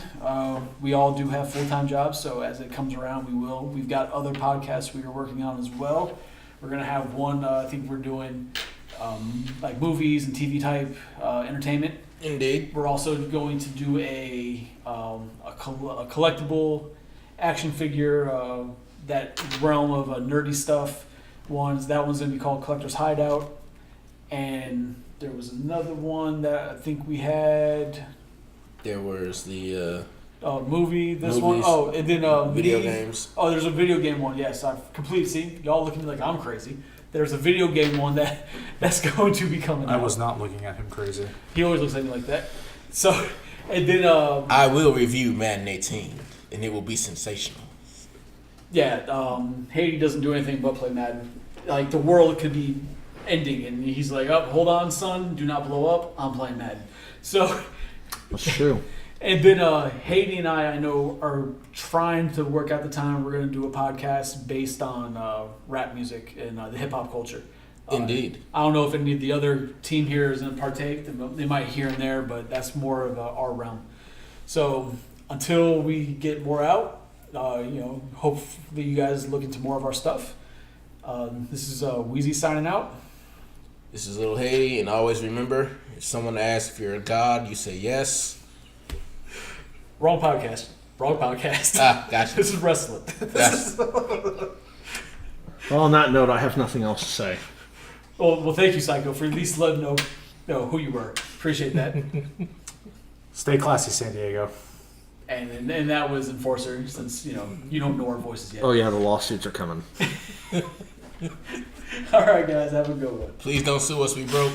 We all do have full-time jobs, so as it comes around, we will. We've got other podcasts we are working on as well. We're going to have one, I think we're doing like movies and TV type entertainment.
Indeed.
We're also going to do a collectible action figure, that realm of nerdy stuff. That one's going to be called Collector's Hideout. And there was another one that I think we had.
There was the
Movie, this
Movies.
one. Oh, and then
video games.
Oh, there's a video game one. Yes, I've completely seen. Y'all look at me like I'm crazy. There's a video game one that's going to be coming
I
out.
was not looking at him crazy.
He always looks at me like that. So, and then
I will review Madden 18, and it will be sensational.
Haiti doesn't do anything but play Madden. Like the world could be ending, and he's like, "Oh, hold on, son, do not blow up. I'm playing Madden." So.
That's true.
And then Haiti and I know, are trying to work out the time. We're going to do a podcast based on rap music and the hip-hop culture.
Indeed.
I don't know if any of the other team here is going to partake. They might here and there, but that's more of our realm. So until we get more out, hopefully you guys look into more of our stuff. This is Wheezy signing out.
This is Little Haiti, and always remember, if someone asks if you're a god, you say yes.
Wrong podcast.
Gotcha.
This is wrestling.
Well, on that note, I have nothing else to say.
Well, thank you, Psycho, for at least letting know who you were. Appreciate that.
Stay classy, San Diego.
And that was Enforcer, since you don't know our voices yet.
Oh yeah, the lawsuits are coming.
All right, guys, have a good one.
Please don't sue us, we broke.